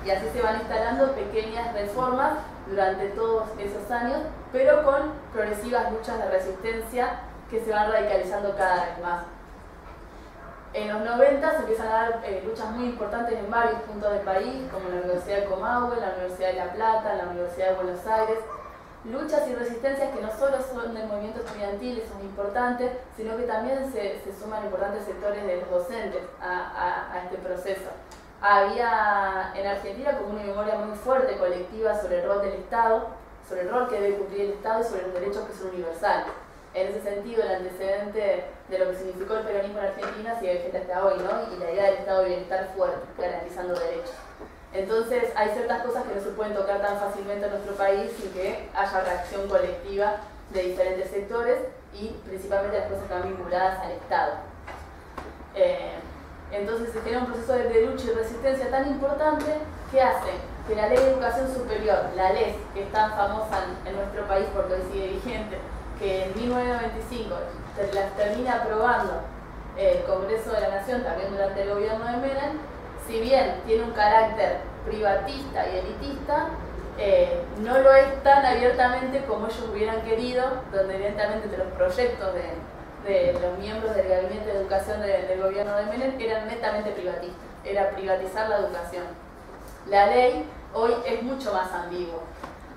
Y así se van instalando pequeñas reformas durante todos esos años, pero con progresivas luchas de resistencia que se van radicalizando cada vez más. En los 90 se empiezan a dar luchas muy importantes en varios puntos del país, como en la Universidad de Comahue, la Universidad de La Plata, la Universidad de Buenos Aires. Luchas y resistencias que no solo son del movimiento estudiantil, son importantes, sino que también se suman importantes sectores de los docentes a este proceso. Había en Argentina como una memoria muy fuerte, colectiva, sobre el rol del Estado, sobre el rol que debe cumplir el Estado y sobre los derechos que son universales. En ese sentido, el antecedente de lo que significó el peronismo en Argentina sigue vigente hasta hoy, ¿no? Y la idea del Estado de bienestar fuerte, garantizando derechos. Entonces, hay ciertas cosas que no se pueden tocar tan fácilmente en nuestro país sin que haya reacción colectiva de diferentes sectores y principalmente las cosas que están vinculadas al Estado. Entonces, se genera un proceso de lucha y resistencia tan importante que hace que la Ley de Educación Superior, la LES, que es tan famosa en nuestro país porque hoy sigue vigente, que en 1995 las termina aprobando el Congreso de la Nación, también durante el gobierno de Menem, si bien tiene un carácter privatista y elitista, no lo es tan abiertamente como ellos hubieran querido, donde evidentemente entre los proyectos de los miembros del Gabinete de Educación del gobierno de Menem eran netamente privatistas, era privatizar la educación. La ley hoy es mucho más ambigua.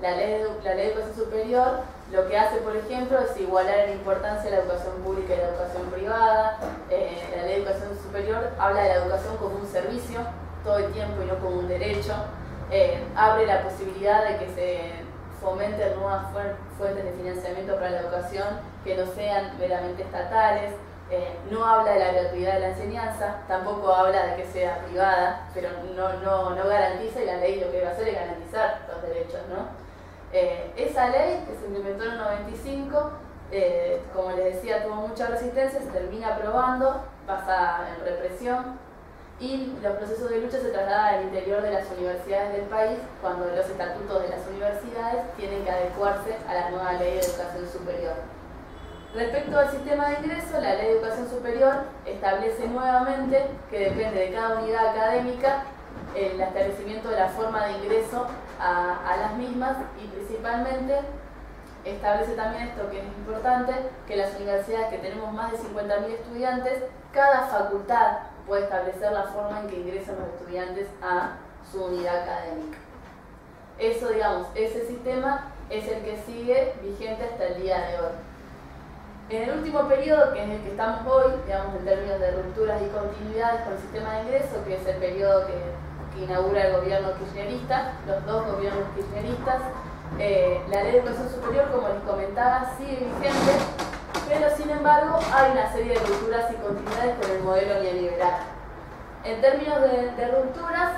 La ley de educación superior lo que hace, por ejemplo, es igualar en importancia la educación pública y la educación privada. La ley de educación superior habla de la educación como un servicio todo el tiempo y no como un derecho. Abre la posibilidad de que se fomenten nuevas fuentes de financiamiento para la educación que no sean meramente estatales. No habla de la gratuidad de la enseñanza, tampoco habla de que sea privada, pero no garantiza, y la ley lo que debe hacer es garantizar los derechos, ¿no? Esa ley, que se implementó en el 95, como les decía, tuvo mucha resistencia, se termina aprobando, basada en represión, y los procesos de lucha se trasladan al interior de las universidades del país, cuando los estatutos de las universidades tienen que adecuarse a la nueva Ley de Educación Superior. Respecto al sistema de ingreso, la Ley de Educación Superior establece nuevamente que depende de cada unidad académica el establecimiento de la forma de ingreso a las mismas, y principalmente establece también esto que es importante, que las universidades que tenemos más de 50.000 estudiantes, cada facultad puede establecer la forma en que ingresan los estudiantes a su unidad académica. Eso, digamos, ese sistema es el que sigue vigente hasta el día de hoy. En el último periodo, que es el que estamos hoy, digamos, en términos de rupturas y continuidades con el sistema de ingreso, que es el periodo que inaugura el gobierno kirchnerista, los dos gobiernos kirchneristas, la Ley de Educación Superior, como les comentaba, sigue vigente, pero sin embargo hay una serie de rupturas y continuidades con el modelo neoliberal. En términos de rupturas,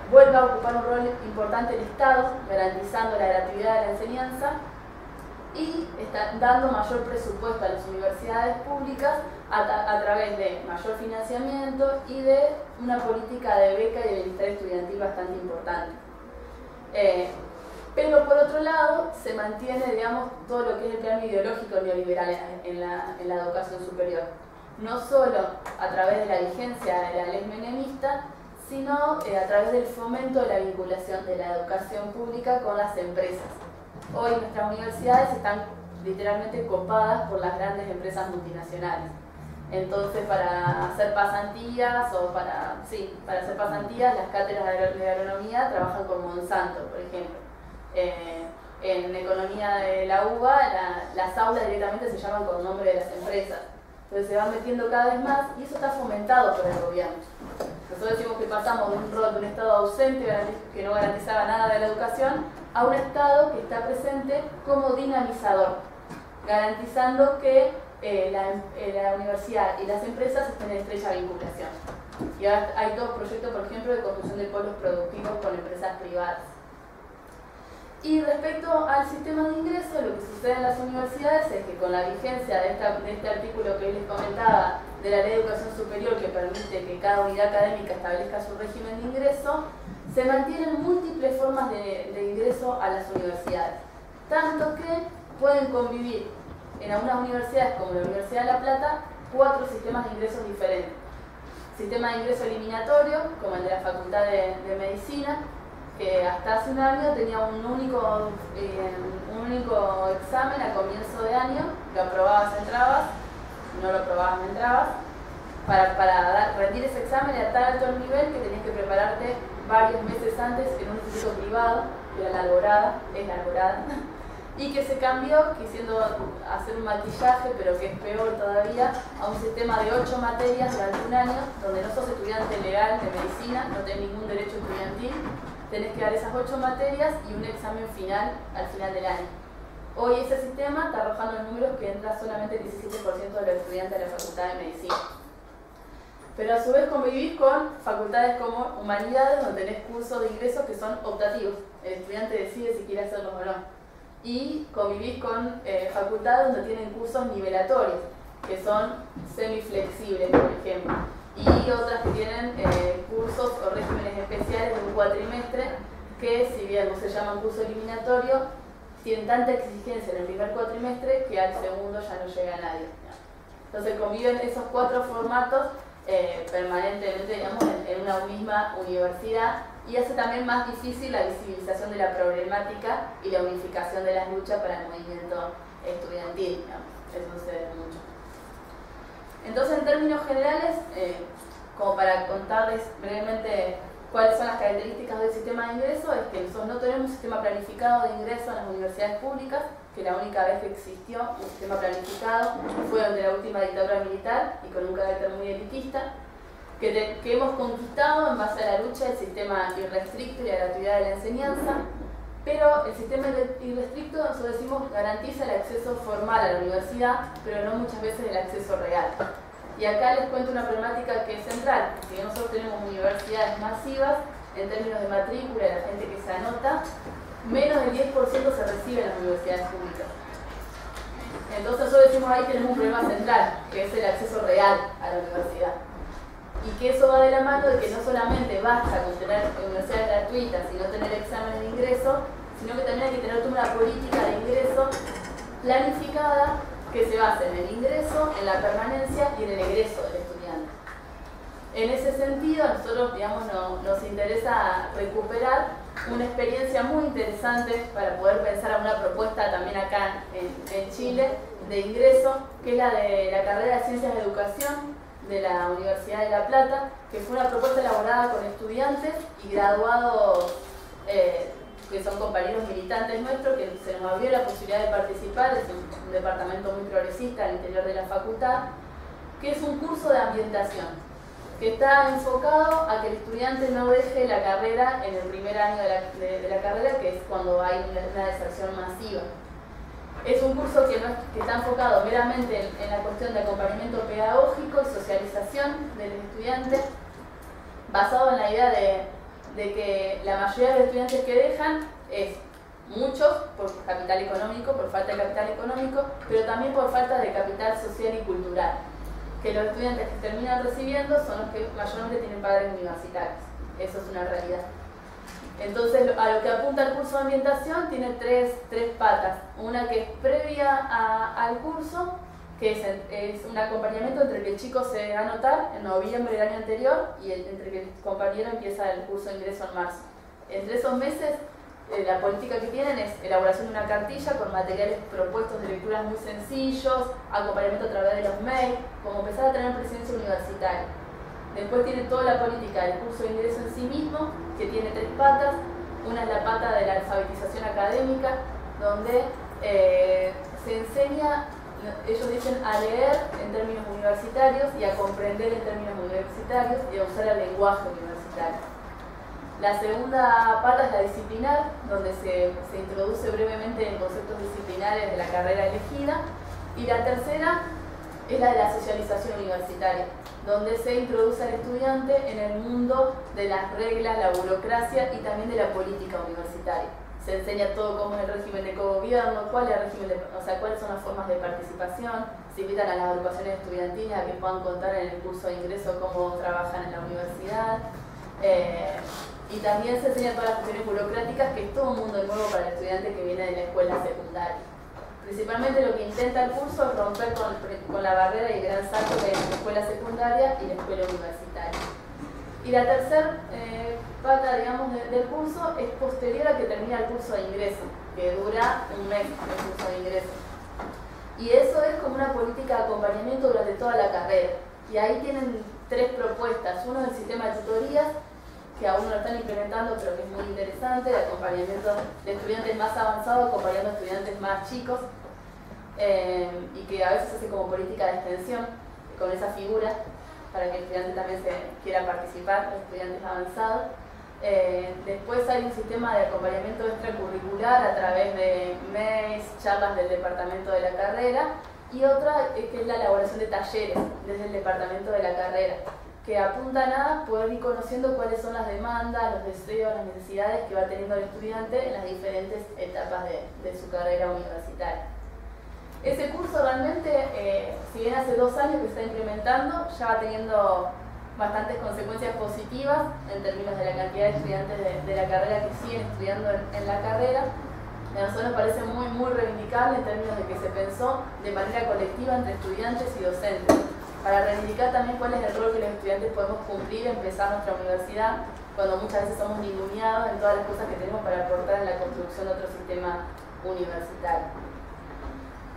vuelve a ocupar un rol importante el Estado, garantizando la gratuidad de la enseñanza, y está dando mayor presupuesto a las universidades públicas a través de mayor financiamiento y de una política de beca y de bienestar estudiantil bastante importante. Pero por otro lado, se mantiene, digamos, todo lo que es el plano ideológico neoliberal en la educación superior. No solo a través de la vigencia de la ley menemista, sino a través del fomento de la vinculación de la educación pública con las empresas. Hoy nuestras universidades están literalmente copadas por las grandes empresas multinacionales. Entonces, para hacer pasantías hacer pasantías, las cátedras de agronomía trabajan con Monsanto, por ejemplo. En economía de la UBA, las aulas directamente se llaman con nombre de las empresas. Entonces se van metiendo cada vez más, y eso está fomentado por el gobierno. Nosotros decimos que pasamos de un rol de un Estado ausente que no garantizaba nada de la educación a un Estado que está presente como dinamizador, garantizando que la universidad y las empresas estén en estrecha vinculación. Y ahora hay dos proyectos, por ejemplo, de construcción de polos productivos con empresas privadas. Y respecto al sistema de ingreso, lo que sucede en las universidades es que con la vigencia de este artículo que les comentaba de la Ley de Educación Superior, que permite que cada unidad académica establezca su régimen de ingreso, se mantienen múltiples formas de ingreso a las universidades, tanto que pueden convivir en algunas universidades como la Universidad de La Plata 4 sistemas de ingresos diferentes. Sistema de ingreso eliminatorio, como el de la Facultad de Medicina, que hasta hace un año tenía un único examen a comienzo de año, lo aprobabas, entrabas, no lo aprobabas, no entrabas. Para rendir ese examen era tan alto el nivel que tenías que prepararte varios meses antes en un instituto privado, que era la Alborada, y que se cambió, quisiendo hacer un maquillaje, pero que es peor todavía, a un sistema de 8 materias durante un año, donde no sos estudiante legal de medicina, no tenés ningún derecho estudiantil, tenés que dar esas 8 materias y un examen final al final del año. Hoy ese sistema está arrojando números que entra solamente el 17% de los estudiantes de la Facultad de Medicina. Pero a su vez convivís con facultades como Humanidades, donde tenés cursos de ingresos que son optativos. El estudiante decide si quiere hacerlos o no. Y convivís con facultades donde tienen cursos nivelatorios, que son semiflexibles, por ejemplo. Y otras que tienen cursos o regímenes especiales de un cuatrimestre, que si bien no se llaman curso eliminatorio, tienen tanta exigencia en el primer cuatrimestre que al segundo ya no llega a nadie. Entonces conviven esos 4 formatos permanentemente, digamos, en una misma universidad, y hace también más difícil la visibilización de la problemática y la unificación de las luchas para el movimiento estudiantil, digamos. Eso sucede mucho. Entonces, en términos generales, como para contarles brevemente cuáles son las características del sistema de ingreso, es que nosotros no tenemos un sistema planificado de ingreso en las universidades públicas, que la única vez que existió un sistema planificado fue durante la última dictadura militar y con un carácter muy elitista, que hemos conquistado en base a la lucha del sistema irrestricto y la gratuidad de la enseñanza, pero el sistema irrestricto, nosotros decimos, garantiza el acceso formal a la universidad, pero no muchas veces el acceso real. Y acá les cuento una problemática que es central. Si nosotros tenemos universidades masivas, en términos de matrícula de la gente que se anota, menos del 10% se recibe en las universidades públicas. Entonces nosotros decimos ahí tenemos un problema central, que es el acceso real a la universidad. Y que eso va de la mano de que no solamente basta con tener universidades gratuitas y no tener exámenes de ingreso, sino que también hay que tener toda una política de ingreso planificada que se base en el ingreso, en la permanencia y en el egreso del estudiante. En ese sentido, a nosotros, digamos, nos interesa recuperar una experiencia muy interesante para poder pensar una propuesta también acá en Chile de ingreso, que es la de la carrera de Ciencias de Educación de la Universidad de La Plata, que fue una propuesta elaborada con estudiantes y graduados que son compañeros militantes nuestros, que se nos abrió la posibilidad de participar. Es un departamento muy progresista al interior de la facultad, que es un curso de ambientación, que está enfocado a que el estudiante no deje la carrera en el primer año de la carrera, que es cuando hay una deserción masiva. Es un curso que está enfocado meramente en la cuestión de acompañamiento pedagógico y socialización del estudiante, basado en la idea de que la mayoría de los estudiantes que dejan es muchos por capital económico, por falta de capital económico, pero también por falta de capital social y cultural, que los estudiantes que terminan recibiendo son los que mayormente tienen padres universitarios. Eso es una realidad. Entonces, a lo que apunta el curso de ambientación tiene tres patas. Una que es previa al curso, que es un acompañamiento entre que el chico se va a anotar en noviembre del año anterior y entre que el compañero empieza el curso de ingreso en marzo. Entre esos meses, la política que tienen es elaboración de una cartilla con materiales propuestos de lecturas muy sencillos, acompañamiento a través de los mails, como empezar a tener presencia universitaria. Después tiene toda la política del curso de ingreso en sí mismo, que tiene tres patas. Una es la pata de la alfabetización académica, donde se enseña, ellos dicen, a leer en términos universitarios y a comprender en términos universitarios y a usar el lenguaje universitario. La segunda pata es la disciplinar, donde se introduce brevemente en conceptos disciplinares de la carrera elegida. Y la tercera es la de la socialización universitaria, donde se introduce al estudiante en el mundo de las reglas, la burocracia y también de la política universitaria. se enseña todo cómo es el régimen de cogobierno, cuál es el régimen de, o sea, cuáles son las formas de participación, se invitan a las agrupaciones estudiantiles a que puedan contar en el curso de ingreso cómo trabajan en la universidad, y también se enseñan todas las cuestiones burocráticas, que es todo un mundo nuevo para el estudiante que viene de la escuela secundaria. Principalmente lo que intenta el curso es romper con la barrera y el gran salto que hay entre la escuela secundaria y la escuela universitaria. Y la tercera pata, digamos, del curso es posterior a que termina el curso de ingreso, que dura un mes el curso de ingreso. Y eso es como una política de acompañamiento durante toda la carrera. Y ahí tienen tres propuestas. Uno es el sistema de tutorías, que aún no lo están implementando, pero que es muy interesante, de acompañamiento de estudiantes más avanzados, acompañando a estudiantes más chicos, y que a veces se hace como política de extensión, con esa figura, para que el estudiante también se quiera participar, los estudiantes avanzados. Después hay un sistema de acompañamiento extracurricular a través de mails, charlas del departamento de la carrera, y otra que es la elaboración de talleres desde el departamento de la carrera, que apuntan a poder ir conociendo cuáles son las demandas, los deseos, las necesidades que va teniendo el estudiante en las diferentes etapas de su carrera universitaria. Ese curso realmente, si bien hace 2 años que se está implementando, ya va teniendo bastantes consecuencias positivas en términos de la cantidad de estudiantes de la carrera que siguen estudiando en la carrera. A nosotros nos parece muy reivindicable en términos de que se pensó de manera colectiva entre estudiantes y docentes, para reivindicar también cuál es el rol que los estudiantes podemos cumplir, empezar nuestra universidad, cuando muchas veces somos ninguneados en todas las cosas que tenemos para aportar en la construcción de otro sistema universitario.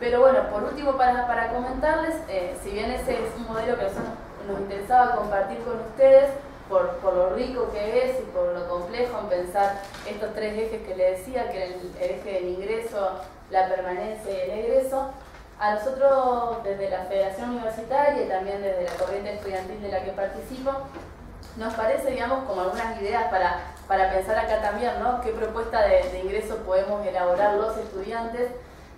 Pero bueno, por último, para comentarles, si bien ese es un modelo que a nosotros nos interesaba compartir con ustedes, por lo rico que es y por lo complejo en pensar estos 3 ejes que les decía, que era el eje del ingreso, la permanencia y el egreso, a nosotros desde la Federación Universitaria y también desde la corriente estudiantil de la que participo, nos parece, digamos, como algunas ideas para pensar acá también, ¿no? ¿Qué propuesta de ingreso podemos elaborar los estudiantes?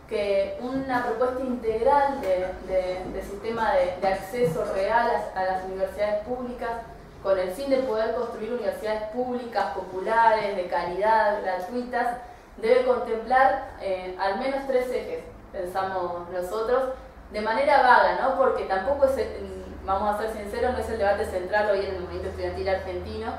Que una propuesta integral de sistema de acceso real a las universidades públicas, con el fin de poder construir universidades públicas, populares, de calidad, gratuitas, debe contemplar al menos 3 ejes, pensamos nosotros, de manera vaga, ¿no? Porque tampoco es, vamos a ser sinceros, no es el debate central hoy en el movimiento estudiantil argentino.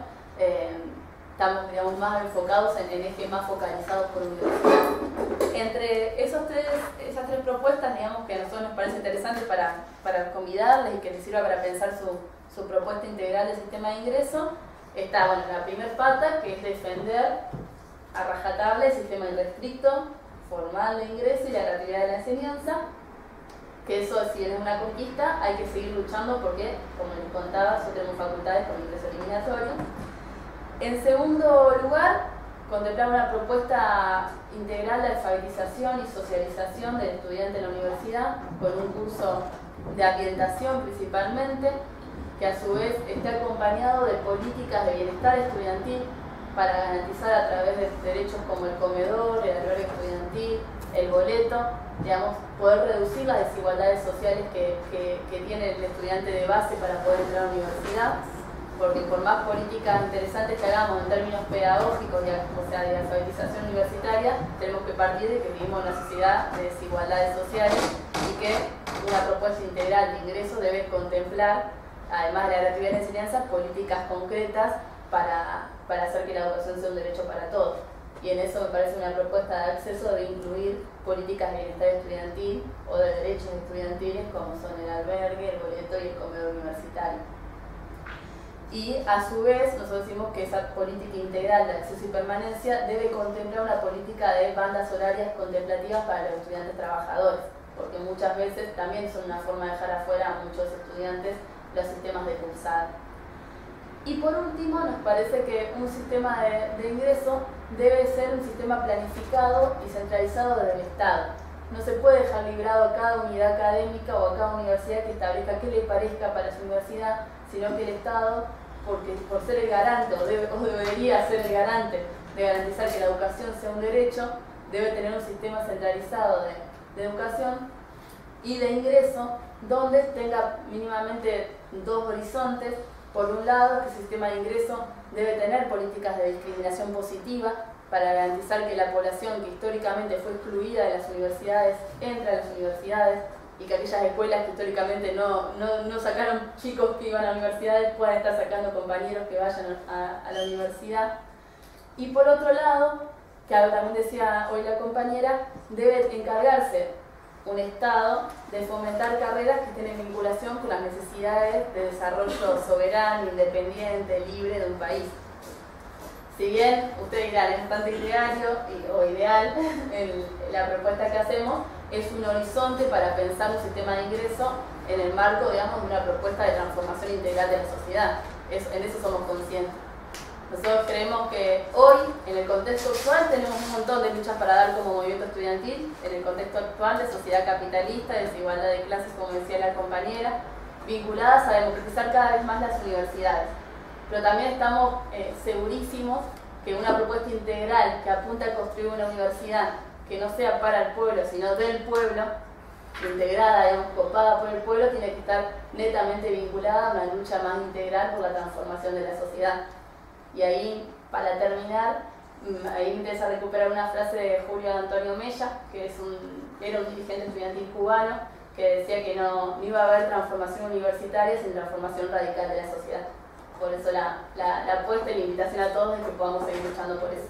Estamos, digamos, más enfocados en ejes más focalizados por universidad. Entre esas tres propuestas, digamos, que a nosotros nos parece interesante para convidarles y que les sirva para pensar su propuesta integral del sistema de ingreso, está, bueno, la primera pata, que es defender a rajatabla el sistema irrestricto, formal de ingreso y la gratuidad de la enseñanza, que eso, si es una conquista, hay que seguir luchando porque, como les contaba, nosotros tenemos facultades con ingreso eliminatorio. En segundo lugar, contemplar una propuesta integral de alfabetización y socialización del estudiante en la universidad, con un curso de ambientación principalmente, que a su vez esté acompañado de políticas de bienestar estudiantil para garantizar a través de derechos como el comedor, el albergue estudiantil, el boleto, digamos, poder reducir las desigualdades sociales que tiene el estudiante de base para poder entrar a la universidad, porque por más políticas interesantes que hagamos en términos pedagógicos, o sea, de alfabetización universitaria, tenemos que partir de que vivimos en una sociedad de desigualdades sociales y que una propuesta integral de ingreso debe contemplar, además de la gratuidad de la enseñanza, políticas concretas para hacer que la educación sea un derecho para todos. Y en eso me parece una propuesta de acceso de incluir políticas de bienestar estudiantil o de derechos estudiantiles como son el albergue, el boleto y el comedor universitario. Y a su vez nosotros decimos que esa política integral de acceso y permanencia debe contemplar una política de bandas horarias contemplativas para los estudiantes trabajadores, porque muchas veces también son una forma de dejar afuera a muchos estudiantes los sistemas de cursada. Y por último, nos parece que un sistema de ingreso debe ser un sistema planificado y centralizado desde el Estado. No se puede dejar librado a cada unidad académica o a cada universidad que establezca qué le parezca para su universidad, sino que el Estado, porque por ser el garante, o debería ser el garante de garantizar que la educación sea un derecho, debe tener un sistema centralizado de educación y de ingreso, donde tenga mínimamente 2 horizontes. Por un lado, que el sistema de ingreso debe tener políticas de discriminación positiva, para garantizar que la población que históricamente fue excluida de las universidades entre a las universidades y que aquellas escuelas que históricamente no sacaron chicos que iban a universidades puedan estar sacando compañeros que vayan a la universidad. Y por otro lado, que algo también decía hoy la compañera, debe encargarse un Estado de fomentar carreras que tienen vinculación con las necesidades de desarrollo soberano, independiente, libre de un país. Si bien ustedes dirán, es bastante ideario o ideal la propuesta que hacemos, es un horizonte para pensar un sistema de ingreso en el marco, digamos, de una propuesta de transformación integral de la sociedad. En eso somos conscientes. Nosotros creemos que hoy, en el contexto actual, tenemos un montón de luchas para dar como movimiento estudiantil, en el contexto actual de sociedad capitalista, de desigualdad de clases, como decía la compañera, vinculadas a democratizar cada vez más las universidades. Pero también estamos segurísimos que una propuesta integral que apunta a construir una universidad que no sea para el pueblo, sino del pueblo, integrada, digamos, copada por el pueblo, tiene que estar netamente vinculada a una lucha más integral por la transformación de la sociedad. Y ahí, para terminar, ahí me interesa recuperar una frase de Julio Antonio Mella, que era un dirigente estudiantil cubano, que decía que no iba a haber transformación universitaria sin transformación radical de la sociedad. Por eso la apuesta y la invitación a todos es que podamos seguir luchando por eso.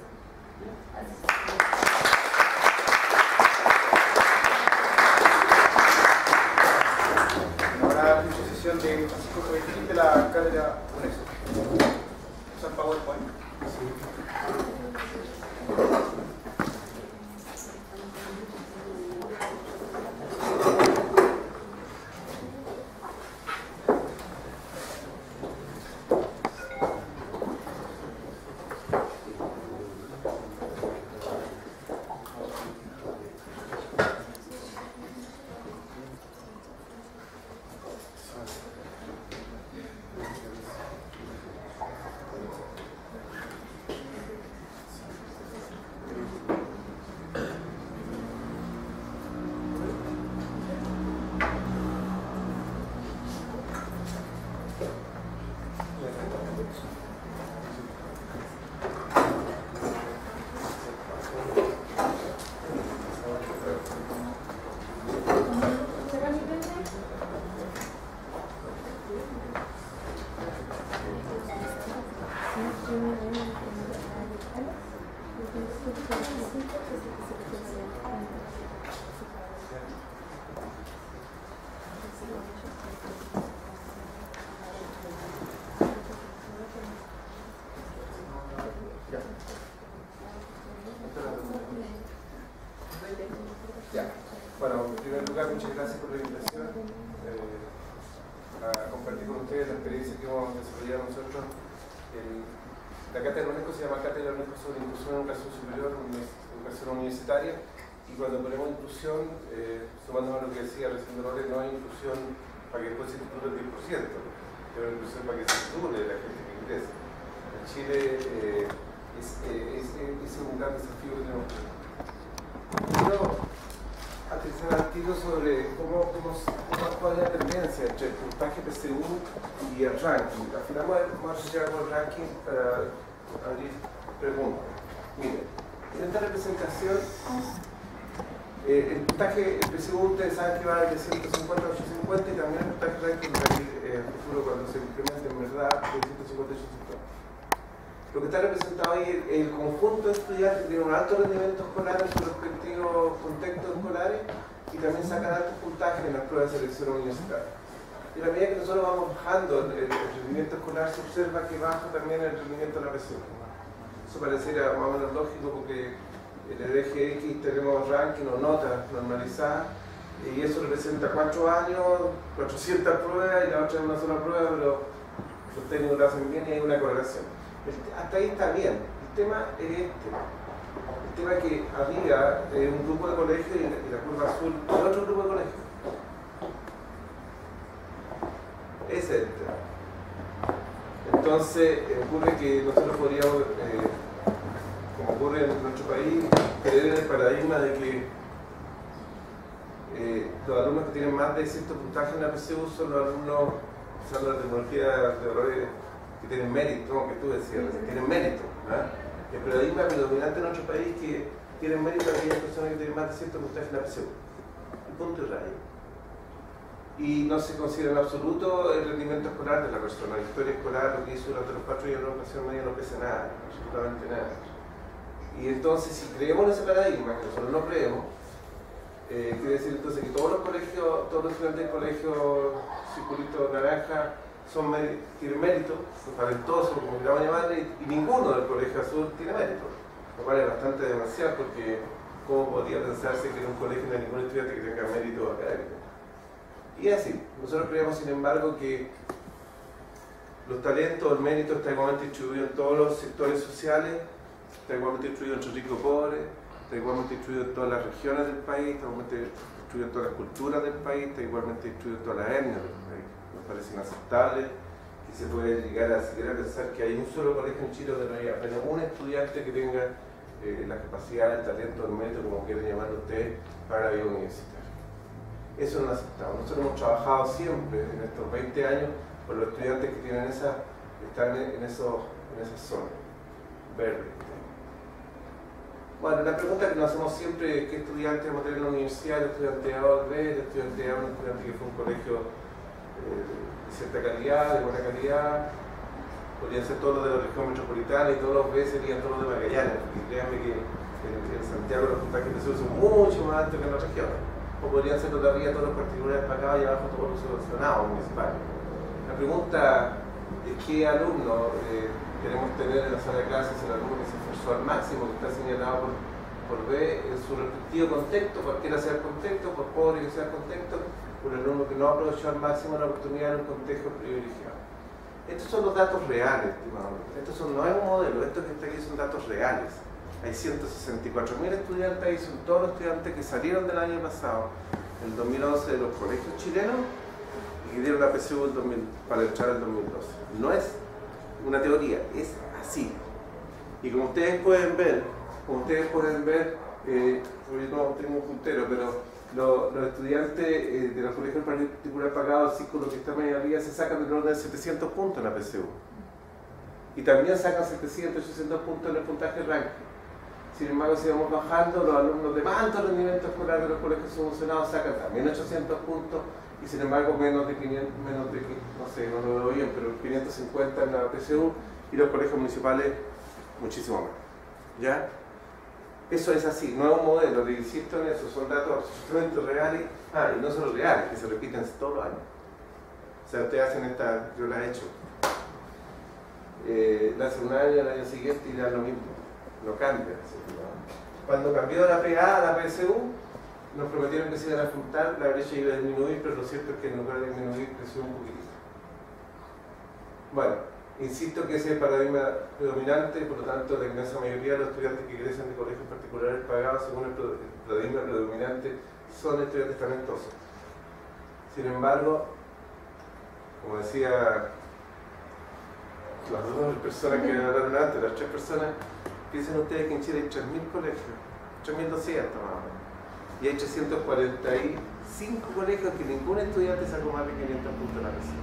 Ahora la exposición de Francisco Javier de la cátedra UNESCO. ¿Usan PowerPoint? Sí. Bueno, en primer lugar, muchas gracias por la invitación a compartir con ustedes la experiencia que hemos desarrollado nosotros. La cátedra UNESCO se llama Cátedra UNESCO sobre Inclusión en Educación Superior, Educación Universitaria, y cuando ponemos inclusión, sumándonos a lo que decía recién Dolores, no hay inclusión para que después se titule el 10%, pero inclusión para que se titule la gente que ingresa. En Chile es un gran desafío que tenemos. Quiero atención al tiro sobre cuál es la tendencia entre el puntaje PSU y el ranking. Al final vamos a llegar con el ranking para abrir preguntas. Miren, en esta representación, el puntaje PSU ustedes saben que va de 150 a 850 y también el puntaje ranking va a ir en el futuro cuando se implemente en verdad de 150 a 850. Lo que está representado ahí es el conjunto de estudiantes que tienen un alto rendimiento escolar en sus respectivos contextos escolares y también sacan altos puntajes en las pruebas de selección universitaria. Y a la medida que nosotros vamos bajando el rendimiento escolar, se observa que baja también el rendimiento de la PSU. Eso pareciera más o menos lógico porque en el eje X tenemos ranking o notas normalizadas y eso representa 4 años, 400 pruebas y la otra es una sola prueba, pero los técnicos lo hacen bien y hay una correlación. Hasta ahí está bien. El tema es este. El tema es que arriba un grupo de colegios y la curva azul es otro grupo de colegios. Ese es el tema. Entonces, ocurre que nosotros podríamos, como ocurre en nuestro país, creer en el paradigma de que los alumnos que tienen más de cierto puntaje en la PSU son los alumnos usando la tecnología de valores que tienen mérito, como que tú decías, que tienen mérito, ¿no? El paradigma predominante en nuestro país es que tienen mérito aquellas personas que tienen más de cierto puntaje en la PSU. Y punto y rayo. Y no se considera en absoluto el rendimiento escolar de la persona. La historia escolar, lo que hizo durante los 4 años de la educación media no pesa nada, absolutamente nada. Y entonces, si creemos en ese paradigma, que nosotros no creemos, quiere decir entonces que todos los colegios, todos los estudiantes del colegio circulito naranja tienen mérito, son talentosos, como queramos llamarle, y ninguno del colegio azul tiene mérito, lo cual es bastante demasiado, porque ¿cómo podría pensarse que en un colegio no hay ningún estudiante que tenga mérito académico? Y es así. Nosotros creemos, sin embargo, que los talentos, el mérito está igualmente distribuido en todos los sectores sociales, está igualmente distribuido entre ricos y pobres, está igualmente distribuido en todas las regiones del país, está igualmente distribuido en todas las culturas del país, está igualmente distribuido en todas las etnias del país. Nos parece inaceptable que se puede llegar a siquiera pensar que hay un solo colegio en Chile donde no haya apenas un estudiante que tenga la capacidad, el talento, el mérito, como quieran llamarlo ustedes, para la vida universitaria. Eso no lo aceptamos. Nosotros hemos trabajado siempre en estos 20 años por los estudiantes que tienen están en esas zonas verdes. Bueno, la pregunta que nos hacemos siempre es ¿qué estudiante vamos a tener en la universidad? ¿El estudiante A o el B? ¿El estudiante A un estudiante que fue un colegio de cierta calidad, de buena calidad? Podrían ser todos los de la región metropolitana y todos los B serían todos los de Magallanes, porque créanme que en Santiago los puntajes de son mucho más altos que en las regiones. O podrían ser los de arriba todos los particulares pagados y abajo todos los subvencionados municipales. La pregunta es qué alumno queremos tener en la sala de clases, el alumno que se esforzó al máximo, que está señalado por B en su respectivo contexto, cualquiera sea el contexto, por pobre que sea el contexto, por el alumno que no aprovechó al máximo la oportunidad en un contexto privilegiado. Estos son los datos reales, estimados. No es un modelo, esto que está aquí son datos reales. Hay 164.000 estudiantes, ahí son todos los estudiantes que salieron del año pasado, el 2011, de los colegios chilenos y que dieron la PSU para entrar en el 2012. No es una teoría, es así. Y como ustedes pueden ver, yo no tengo un puntero, pero los estudiantes de los colegios particulares pagados, así con lo que está medio arriba, se sacan del orden de 700 puntos en la PSU. Y también sacan 700, 800 puntos en el puntaje ranking. Sin embargo, si vamos bajando, los alumnos de más alto rendimiento escolar de los colegios subvencionados sacan también 800 puntos y sin embargo menos de 500, no sé, no lo veo bien, pero 550 en la PSU y los colegios municipales muchísimo más. ¿Ya? Eso es así, no es un modelo, le insisto en eso, son datos absolutamente reales, y no solo reales, que se repiten todos los años. O sea, ustedes hacen yo la he hecho. La hace un año, el año siguiente y da lo mismo. No cambia. Cuando cambió la PA a la PSU, nos prometieron que se iban a juntar, la brecha iba a disminuir, pero lo cierto es que en lugar de disminuir, creció un poquitito. Bueno, insisto que ese es el paradigma predominante, por lo tanto, la inmensa mayoría de los estudiantes que egresan de colegios particulares pagados, según el paradigma predominante, son estudiantes talentosos. Sin embargo, como decía las dos personas que hablaron antes, las 3 personas, piensen ustedes que en Chile hay 3.000 colegios, 3.200 más o menos, y hay 345 colegios que ningún estudiante sacó más de 500 puntos en la PSU.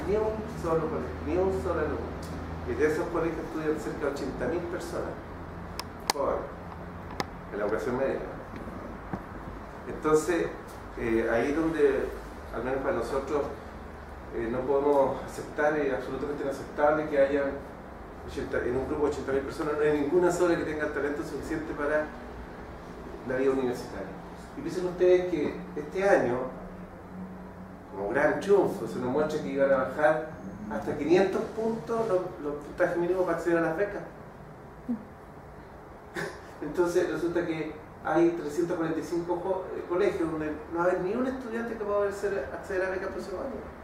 Ni un solo colegio, ni un solo alumno. Y de esos colegios estudian cerca de 80.000 personas, jóvenes, en la educación media. Entonces, ahí es donde, al menos para nosotros, no podemos aceptar, es absolutamente inaceptable que haya en un grupo de 80.000 personas, no hay ninguna sola que tenga el talento suficiente para la vida universitaria. Y piensen ustedes que este año, como gran triunfo, se nos muestra que iban a bajar hasta 500 puntos los puntajes mínimos para acceder a las becas. Entonces resulta que hay 345 colegios donde no va a haber ni un estudiante que pueda acceder a becas el próximo año.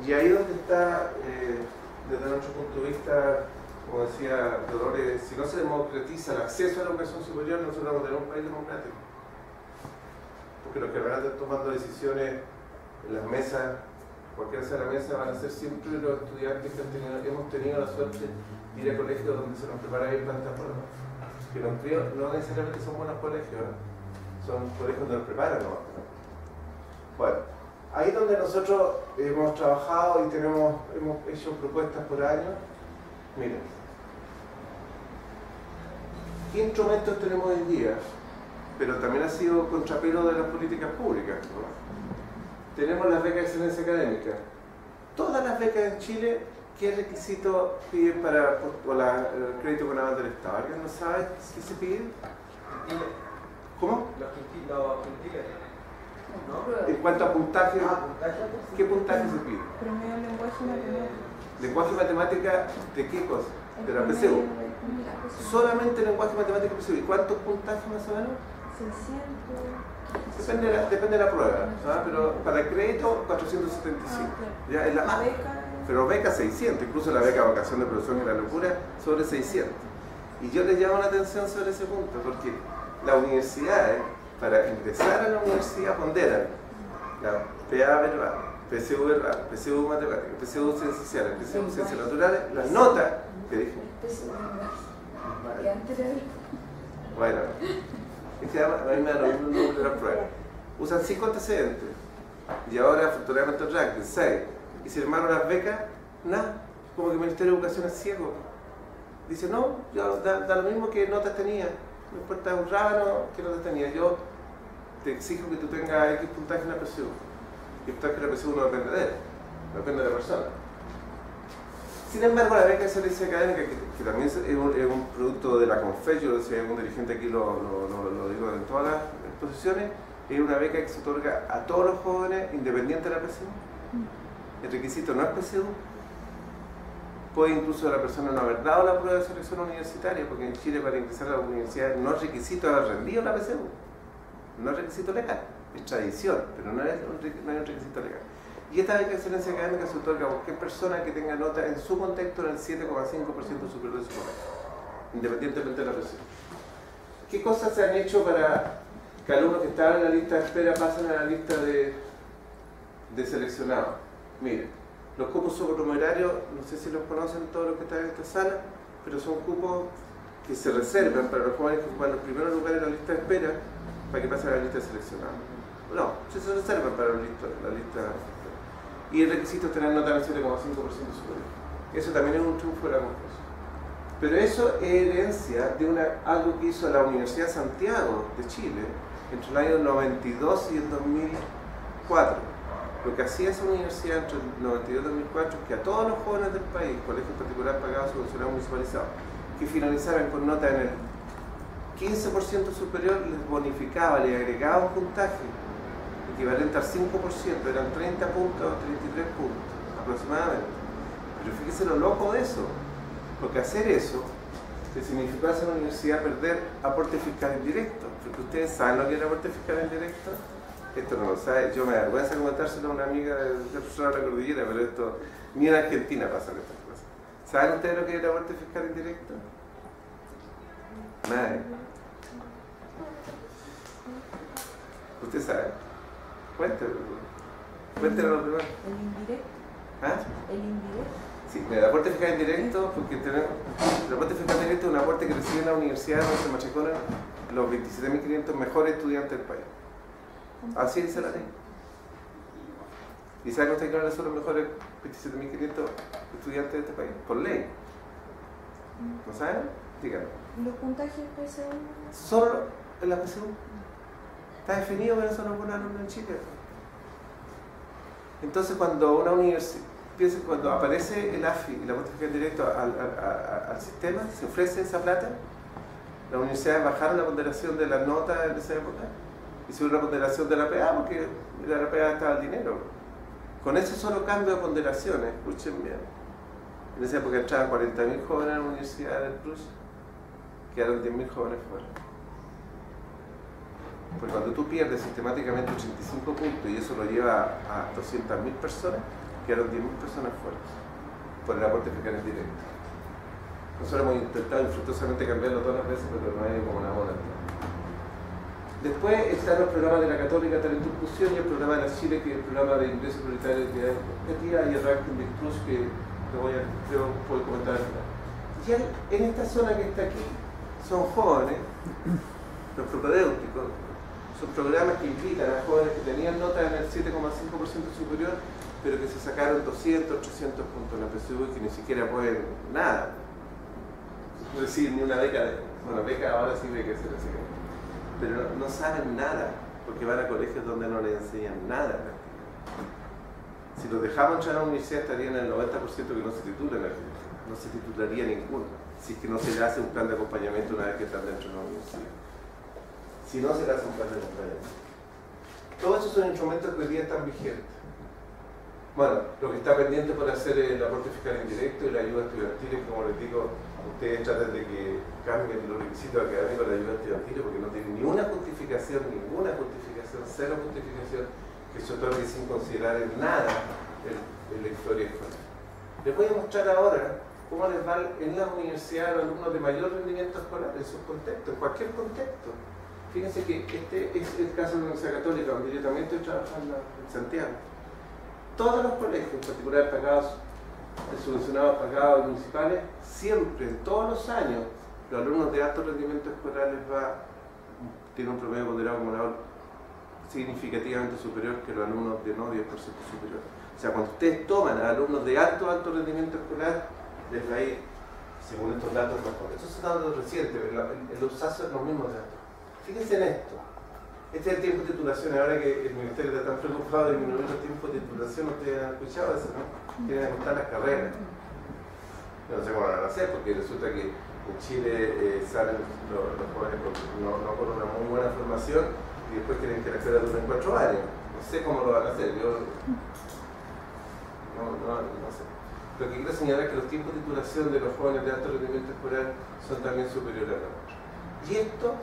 Y ahí donde está, desde nuestro punto de vista, como decía Dolores, si no se democratiza el acceso a la educación superior, nosotros vamos a tener un país democrático. Porque los que van a estar tomando decisiones en las mesas, cualquiera sea la mesa, van a ser siempre los estudiantes que hemos tenido la suerte de ir a colegios donde se nos prepara bien para estas pruebas. Que no necesariamente son buenos colegios, son colegios donde nos preparan, ¿no? Bueno. Ahí donde nosotros hemos trabajado y hemos hecho propuestas por años, Miren, ¿qué instrumentos tenemos hoy en día? Pero también ha sido contrapelo de las políticas públicas, ¿no? Tenemos las becas de excelencia académica. Todas las becas en Chile, ¿qué requisitos piden para el crédito con aval del Estado? ¿Alguien no sabe qué se pide? ¿Cómo? Los quintiles. No, En cuanto a puntaje, ¿qué puntaje se pide? Promedio lenguaje y matemáticas. ¿Lenguaje y matemática de qué cosa? De la PSU. Solamente lenguaje, matemática y PSU. ¿Y cuántos puntajes más o menos? 600. Depende de la prueba, ¿no? Pero para el crédito 475. Ya es la más. Pero beca 600, incluso la beca vocación de profesor, que es la locura, sobre 600. Y yo les llamo la atención sobre ese punto, porque las universidades, para ingresar a la universidad, ponderan la PA verbal, PSU verbal, PSU matemática, PSU ciencias sociales, PSU ciencias naturales, las notas que dije. Bueno, es que a mí me da lo mismo el número de la prueba. Usan 5 antecedentes y ahora afortunadamente el ranking 6. Y si armaron las becas, nada, como que el Ministerio de Educación es ciego. Dice, no, yo, da lo mismo que notas tenía, no importa un rábano que notas tenía, yo te exijo que tú tengas X puntaje en la PSU. Y el puntaje en la PSU no depende de él, no depende de la persona. Sin embargo, la beca de excelencia académica, que también es un producto de la CONFES, yo si hay algún dirigente aquí lo digo en todas las exposiciones, es una beca que se otorga a todos los jóvenes independientes de la PSU. El requisito no es PSU. Puede incluso la persona no haber dado la prueba de selección universitaria, porque en Chile para ingresar a la universidad no es requisito haber rendido la PSU. No es requisito legal, es tradición, pero no es un requisito legal. Y esta beca de excelencia académica se otorga a cualquier persona que tenga nota en su contexto en el 7,5% superior de su contexto, independientemente de la PSU. ¿Qué cosas se han hecho para que alumnos que estaban en la lista de espera pasen a la lista de seleccionados? Miren, los cupos supernumerarios, no sé si los conocen todos los que están en esta sala, pero son cupos que se reservan para los jóvenes que ocupan los primeros lugares en la lista de espera para que pasen a la lista de seleccionados. No, se reservan para la lista. Y el requisito es tener nota del 7,5% superior. Eso también es un triunfo de la CONFES. Pero eso es herencia de algo que hizo la Universidad de Santiago de Chile entre el año 92 y el 2004. Lo que hacía esa universidad entre el 92 y el 2004 es que a todos los jóvenes del país, colegios particulares pagados, subvencionados, municipalizados, que finalizaran con nota en el 15% superior, les bonificaba, les agregaba un puntaje equivalente al 5%, eran 30 puntos, 33 puntos aproximadamente. Pero fíjese lo loco de eso, porque hacer eso que significó hacer la universidad perder aporte fiscal indirecto. Porque ustedes saben lo que era aporte fiscal indirecto. Esto no lo sabe, yo me da vergüenza comentárselo a una amiga de la cordillera, pero esto ni en Argentina pasan estas cosas. ¿Saben ustedes lo que era aporte fiscal indirecto? Nadie. ¿Usted sabe? Cuéntenlo primero. El indirecto. ¿Ah? El indirecto. Sí, el aporte fiscal indirecto, porque el aporte fiscal indirecto es un aporte que reciben las universidades donde se matriculan los 27.500 mejores estudiantes del país. Así dice la ley. ¿Y saben ustedes quiénes son los mejores 27.500 estudiantes de este país? Por ley. ¿No saben? Díganlo. ¿Los puntajes PSU? Solo en la PSU. Está definido que no son buenos alumnos en Chile. Entonces, cuando una universidad, cuando aparece el AFI y la aporte fiscal directo al sistema, se ofrece esa plata, las universidades bajaron la ponderación de las notas en esa época y subieron la ponderación de la PA porque la PA estaba el dinero. Con ese solo cambio de ponderaciones, escuchen bien, en esa época entraban 40.000 jóvenes a la Universidad del Plus, quedaron 10.000 jóvenes fuera. Porque cuando tú pierdes sistemáticamente 85 puntos y eso lo lleva a 200.000 personas, quedaron 10.000 personas fuera por el aporte fiscal indirecto. Nosotros hemos intentado infructuosamente cambiarlo todas las veces, pero no hay como una bola. Después están los programas de la Católica Talento Inclusión y el programa de la Chile, que es el programa de ingreso prioritario de expectativa, y el ranking de Cruz, que creo puedo comentar al final. Ya en esta zona que está aquí, son jóvenes, los propedéuticos, son programas que invitan a jóvenes que tenían notas en el 7,5% superior, pero que se sacaron 200, 300 puntos en la PSU y que ni siquiera pueden nada. reciben ni una beca, beca ahora sí beca, pero no saben nada, porque van a colegios donde no les enseñan nada. Si los dejamos entrar a la universidad estarían en el 90% que no se titulan, no se titularía ninguno, si es que no se le hace un plan de acompañamiento una vez que están dentro de la universidad. Si no se le hace un plan de acompañamiento. Todos esos son instrumentos que hoy día están vigentes. Bueno, lo que está pendiente por hacer es el aporte fiscal indirecto y la ayuda estudiantil, como les digo, ustedes tratan de que cambien los requisitos académicos de la ayuda estudiantil porque no tienen ninguna justificación, cero justificación que se otorgue sin considerar en nada la historia escolar. Les voy a mostrar ahora cómo les va en la universidad a los alumnos de mayor rendimiento escolar, en sus contextos, en cualquier contexto. Fíjense que este es el caso de la Universidad Católica, donde yo también estoy trabajando en Santiago. Todos los colegios, en particular pagados, subvencionados, pagados, municipales, siempre, en todos los años, los alumnos de alto rendimiento escolar tienen un promedio ponderado acumulado significativamente superior que los alumnos de no 10% superior. O sea, cuando ustedes toman a alumnos de alto rendimiento escolar, les va a ir, según estos datos, mejor. Estos son datos recientes, el usazo es los mismos datos. Fíjense en esto. Este es el tiempo de titulación. Ahora que el Ministerio está tan preocupado de disminuir los tiempos de titulación, ustedes han escuchado eso, ¿no? Quieren ajustar las carreras. Yo no sé cómo van a hacer, porque resulta que en Chile salen los jóvenes no con una muy buena formación y después quieren que la carrera dure 4 años. No sé cómo lo van a hacer. Yo no sé. Lo que quiero señalar es que los tiempos de titulación de los jóvenes de alto rendimiento escolar son también superiores a los otros. Y esto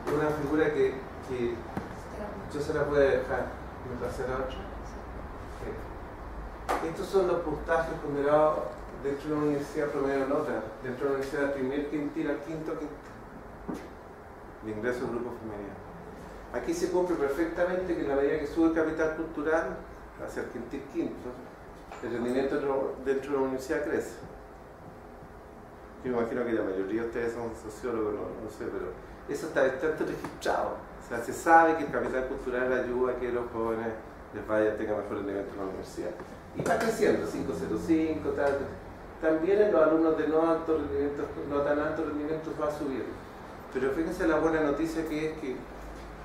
es una figura que yo se la voy a dejar. ¿Me pasará otra? Sí. Estos son los puntajes ponderados dentro de una universidad promedio de nota, dentro de una universidad del primer quintil al quinto de ingreso al grupo femenino. Aquí se cumple perfectamente que en la medida que sube el capital cultural hacia el quintil quinto, el rendimiento dentro de la universidad crece. Yo me imagino que la mayoría de ustedes son sociólogos, no sé, pero eso está registrado. O sea, se sabe que el capital cultural ayuda a que los jóvenes tengan mejor rendimiento en la universidad. Y va creciendo, 505, tal. También en los alumnos de no tan alto rendimiento va subiendo. Pero fíjense la buena noticia que es que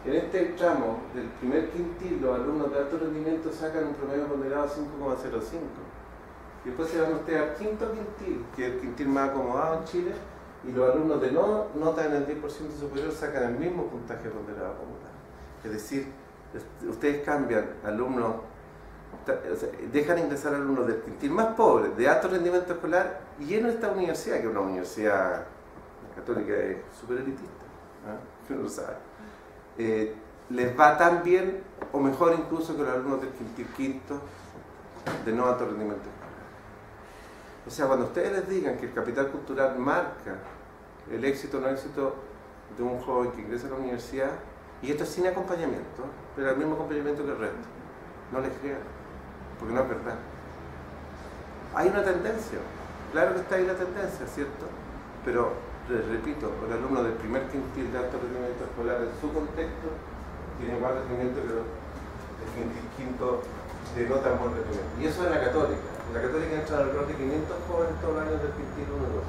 en este tramo del primer quintil los alumnos de alto rendimiento sacan un promedio ponderado 5,05. Y después se van ustedes al quinto quintil, que es el quintil más acomodado en Chile, y los alumnos de no nota en el 10% superior sacan el mismo puntaje ponderado acumulado. Es decir, ustedes cambian alumnos, dejan ingresar alumnos del quintil más pobre, de alto rendimiento escolar, y en esta universidad, que es una universidad católica súper elitista, ¿no? Uno lo sabe, les va tan bien o mejor incluso que los alumnos del quintil quinto de no alto rendimiento escolar. O sea, cuando ustedes les digan que el capital cultural marca el éxito o no éxito de un joven que ingresa a la universidad, y esto es sin acompañamiento, pero el mismo acompañamiento que el resto, no les crean, porque no es verdad. Hay una tendencia, claro que está ahí la tendencia, ¿cierto? Pero, les repito, el alumno del primer quintil de alto rendimiento escolar en su contexto tiene más rendimiento que el quintil quinto de no tan buen rendimiento. Y eso es la Católica. En la Católica entran alrededor de 500 jóvenes todos los años del quintil 1 y 2.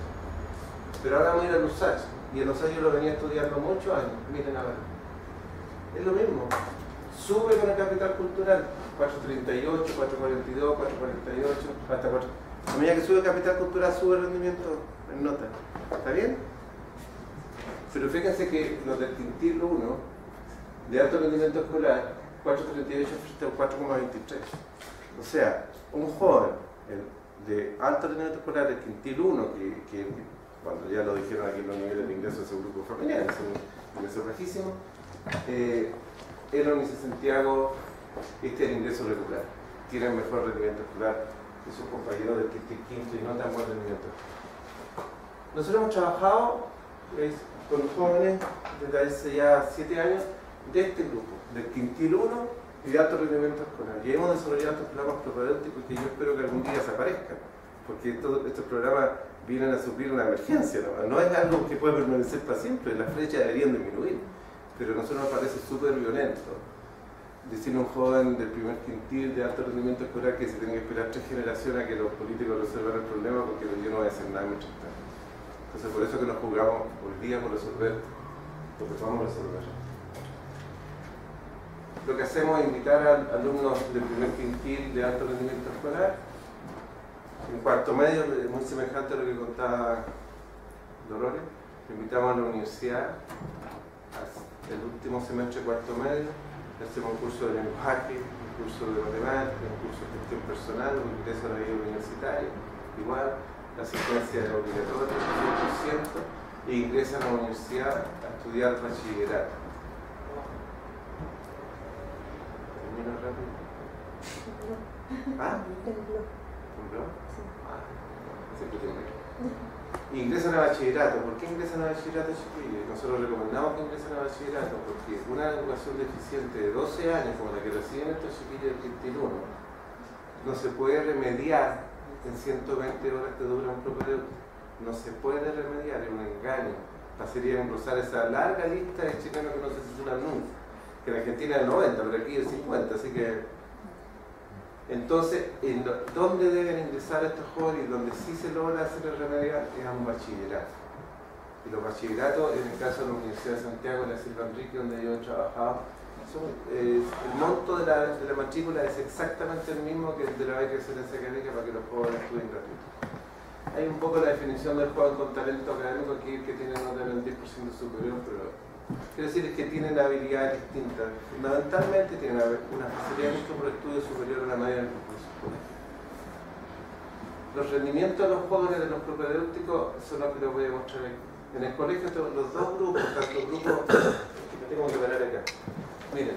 Pero ahora vamos a ir a los USACH, y en los USACH yo lo venía estudiando muchos años. Miren ahora. Es lo mismo. Sube con el capital cultural. 438, 442, 448, hasta 4. A medida que sube el capital cultural, sube el rendimiento en nota. ¿Está bien? Pero fíjense que los del quintil 1, de alto rendimiento escolar, 438 frente a 4,23. O sea, un joven de alto rendimiento escolar del quintil 1, que cuando ya lo dijeron aquí los niveles de ingreso de ese grupo familiar, es un ingreso bajísimo, en la Universidad de Santiago, este es el ingreso regular. Tienen mejor rendimiento escolar que sus compañeros del quintil quinto y no tan buen rendimiento. Nosotros hemos trabajado con jóvenes desde hace ya 7 años de este grupo, del quintil 1 y de alto rendimiento escolar. Y hemos desarrollado estos programas propedéuticos que yo espero que algún día desaparezcan, porque estos programas vienen a suplir una emergencia, no es algo que puede permanecer para siempre, las flechas deberían disminuir, pero a nosotros nos parece súper violento decirle a un joven del primer quintil de alto rendimiento escolar que se tenga que esperar 3 generaciones a que los políticos resuelvan el problema, porque yo no voy a hacer nada mientras tanto. Entonces por eso que nos jugamos hoy día por resolver lo que podamos resolver. Lo que hacemos es invitar a alumnos del primer quintil de alto rendimiento escolar. En cuarto medio, muy semejante a lo que contaba Dolores, invitamos a la universidad el último semestre de cuarto medio, hacemos un curso de lenguaje, un curso de matemáticas, un curso de gestión personal, un ingreso a la vida universitaria, igual, la asistencia es obligatoria, 100%, e ingresan a la universidad a estudiar bachillerato. ¿Termino rápido? ¿Ah? ¿Tembló? Ah, siempre tiene. Ingresan a bachillerato. ¿Por qué ingresan a bachillerato, chiquillos? Nosotros recomendamos que ingresen a bachillerato porque una educación deficiente de 12 años, como la que reciben estos chiquillos del quintil 1, no se puede remediar en 120 horas que dura un propedéutico. No se puede remediar, es un engaño. Sería engrosar esa larga lista de chilenos que no se titulan nunca. Que en Argentina es el 90, pero aquí es el 50, así que... Entonces, ¿dónde deben ingresar estos jóvenes? Donde sí se logra hacer el remedial es a un bachillerato. Y los bachilleratos, en el caso de la Universidad de Santiago, la Silva Enrique, donde yo he trabajado, el monto de la matrícula es exactamente el mismo que el de la beca de excelencia académica para que los jóvenes estudien gratuitos. Hay un poco la definición del joven con talento académico aquí, que tiene nota del 10% superior, pero quiero decir es que tienen habilidades distintas. Fundamentalmente tienen una facilidad mucho por estudio superior a la mayoría de los cursos. Los rendimientos de los jóvenes de los propedéuticos son los que les voy a mostrar aquí. En el colegio los dos grupos, tanto grupos, me tengo que parar acá. Miren,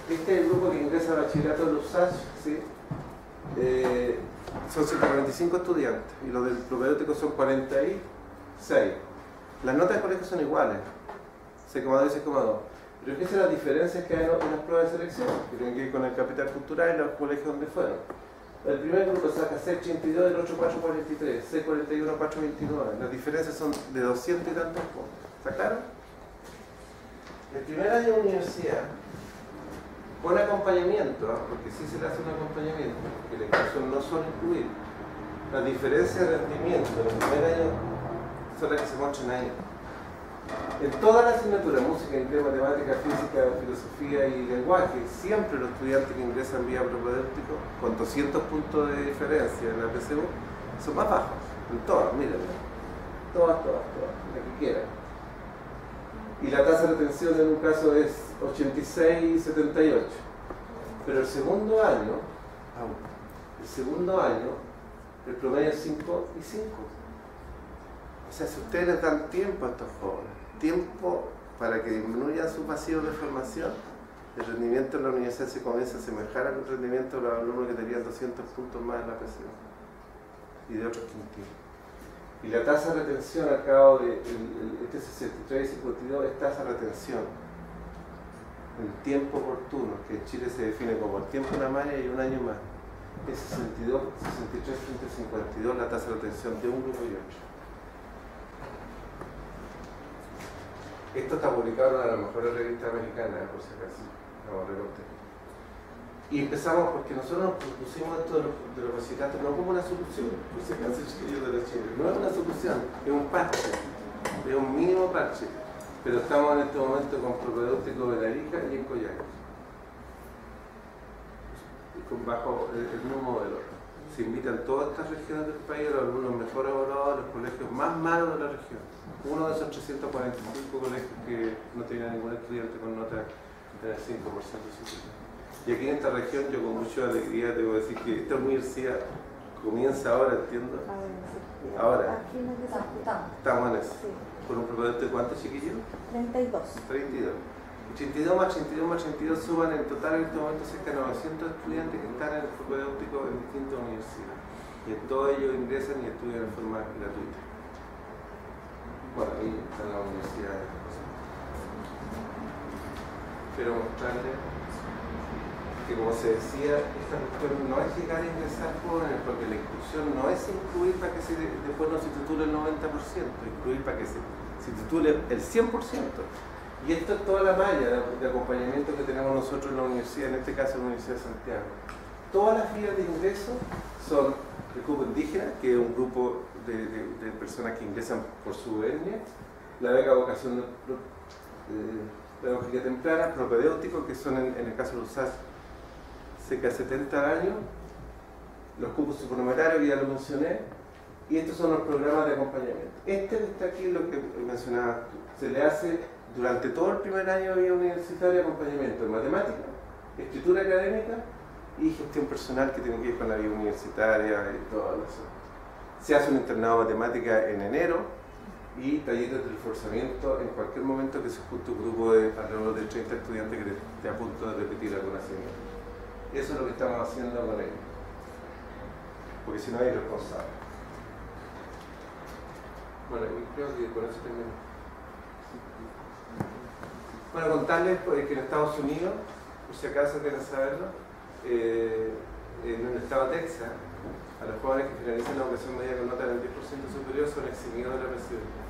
este es el grupo que ingresa a bachillerato de LUSACH, ¿sí? Son 145 estudiantes y los del propedéutico son 46. Las notas del colegio son iguales, 6,2 y 6,2. Pero fíjense las diferencias que hay en las pruebas de selección, que tienen que ir con el capital cultural y los colegios donde fueron. El primer grupo saca 6,82 y el otro 4,43, 6,41, 4,29. Las diferencias son de 200 y tantos puntos. ¿Está claro? El primer año de universidad, con acompañamiento, porque sí se le hace un acompañamiento, porque la inclusión no suele incluir. Las diferencias de rendimiento del primer año son las que se muestran ahí. En todas las asignaturas, música, inglés, matemática, física, filosofía y lenguaje, siempre los estudiantes que ingresan vía propedéutico, con 200 puntos de diferencia en la PSU, son más bajos. En todas, mírenlo. Todas, la que quieran. Y la tasa de retención en un caso es 86 y 78. Pero el segundo año, el promedio es 5 y 5. O sea, si ustedes les dan tiempo a estos jóvenes, tiempo para que disminuyan su pasivo de formación, el rendimiento en la universidad se comienza a asemejar al rendimiento de los alumnos que tenían 200 puntos más en la PSU y de otros quintiles. Y la tasa de retención al cabo de este 63 y 52 es tasa de retención, el tiempo oportuno, que en Chile se define como el tiempo en la malla y un año más. Es 62, 63 frente a 52 la tasa de retención de un grupo y otro. Esto está publicado en la mejor revista americana, por si acaso, vamos a recortar. Y empezamos porque nosotros nos propusimos esto de los bachilleratos no como una solución, por si acaso chiquillos de la Chile, no es una solución, es un parche, es un mínimo parche, pero estamos en este momento con propedéutico en Arica y en Coyhaique, bajo el mismo modelo. Se invitan todas estas regiones del país, los alumnos mejor evaluados, los colegios más malos de la región. Uno de esos 345 colegios que no tenía ningún estudiante con nota del 5% de su vida. Y aquí en esta región yo con mucha alegría debo decir que esta universidad comienza ahora, entiendo. Ahora. Estamos en eso. ¿Por un propedéutico de cuántos, chiquillos? 32. 32. Y 32 más 32 suban en total en este momento cerca de 900 estudiantes que están en el propedéutico en distintas universidades. Y en todos ellos ingresan y estudian de forma gratuita. Bueno, ahí está la universidad. Pero mostrarles que, como se decía, esta cuestión no es llegar a ingresar jóvenes, porque la inclusión no es incluir para que después no se titule el 90%, incluir para que se titule el 100%. Y esto es toda la malla de acompañamiento que tenemos nosotros en la universidad, en este caso en la Universidad de Santiago. Todas las vías de ingreso son el cupo indígena, que es un grupo de personas que ingresan por su etnia, la beca vocación pedagógica temprana, propedéutico, que son en el caso de USAS cerca de 70 años, los cupos supernumerarios que ya lo mencioné, y estos son los programas de acompañamiento. Este que está aquí es lo que mencionabas tú. Se le hace durante todo el primer año de vida universitaria acompañamiento en matemática, escritura académica y gestión personal que tiene que ver con la vida universitaria y todo eso. Se hace un internado de matemática en enero y talleres de reforzamiento en cualquier momento que se junte un grupo de alrededor de 30 estudiantes que esté a punto de repetir alguna asignatura. Eso es lo que estamos haciendo con ellos, porque si no hay responsable. Bueno, creo que con eso termino. Bueno, contarles pues, que en Estados Unidos, por si acaso quieren saberlo, en el estado de Texas, a los jóvenes que finalizan la educación media con nota del 10% superior son eximidos de la residencia.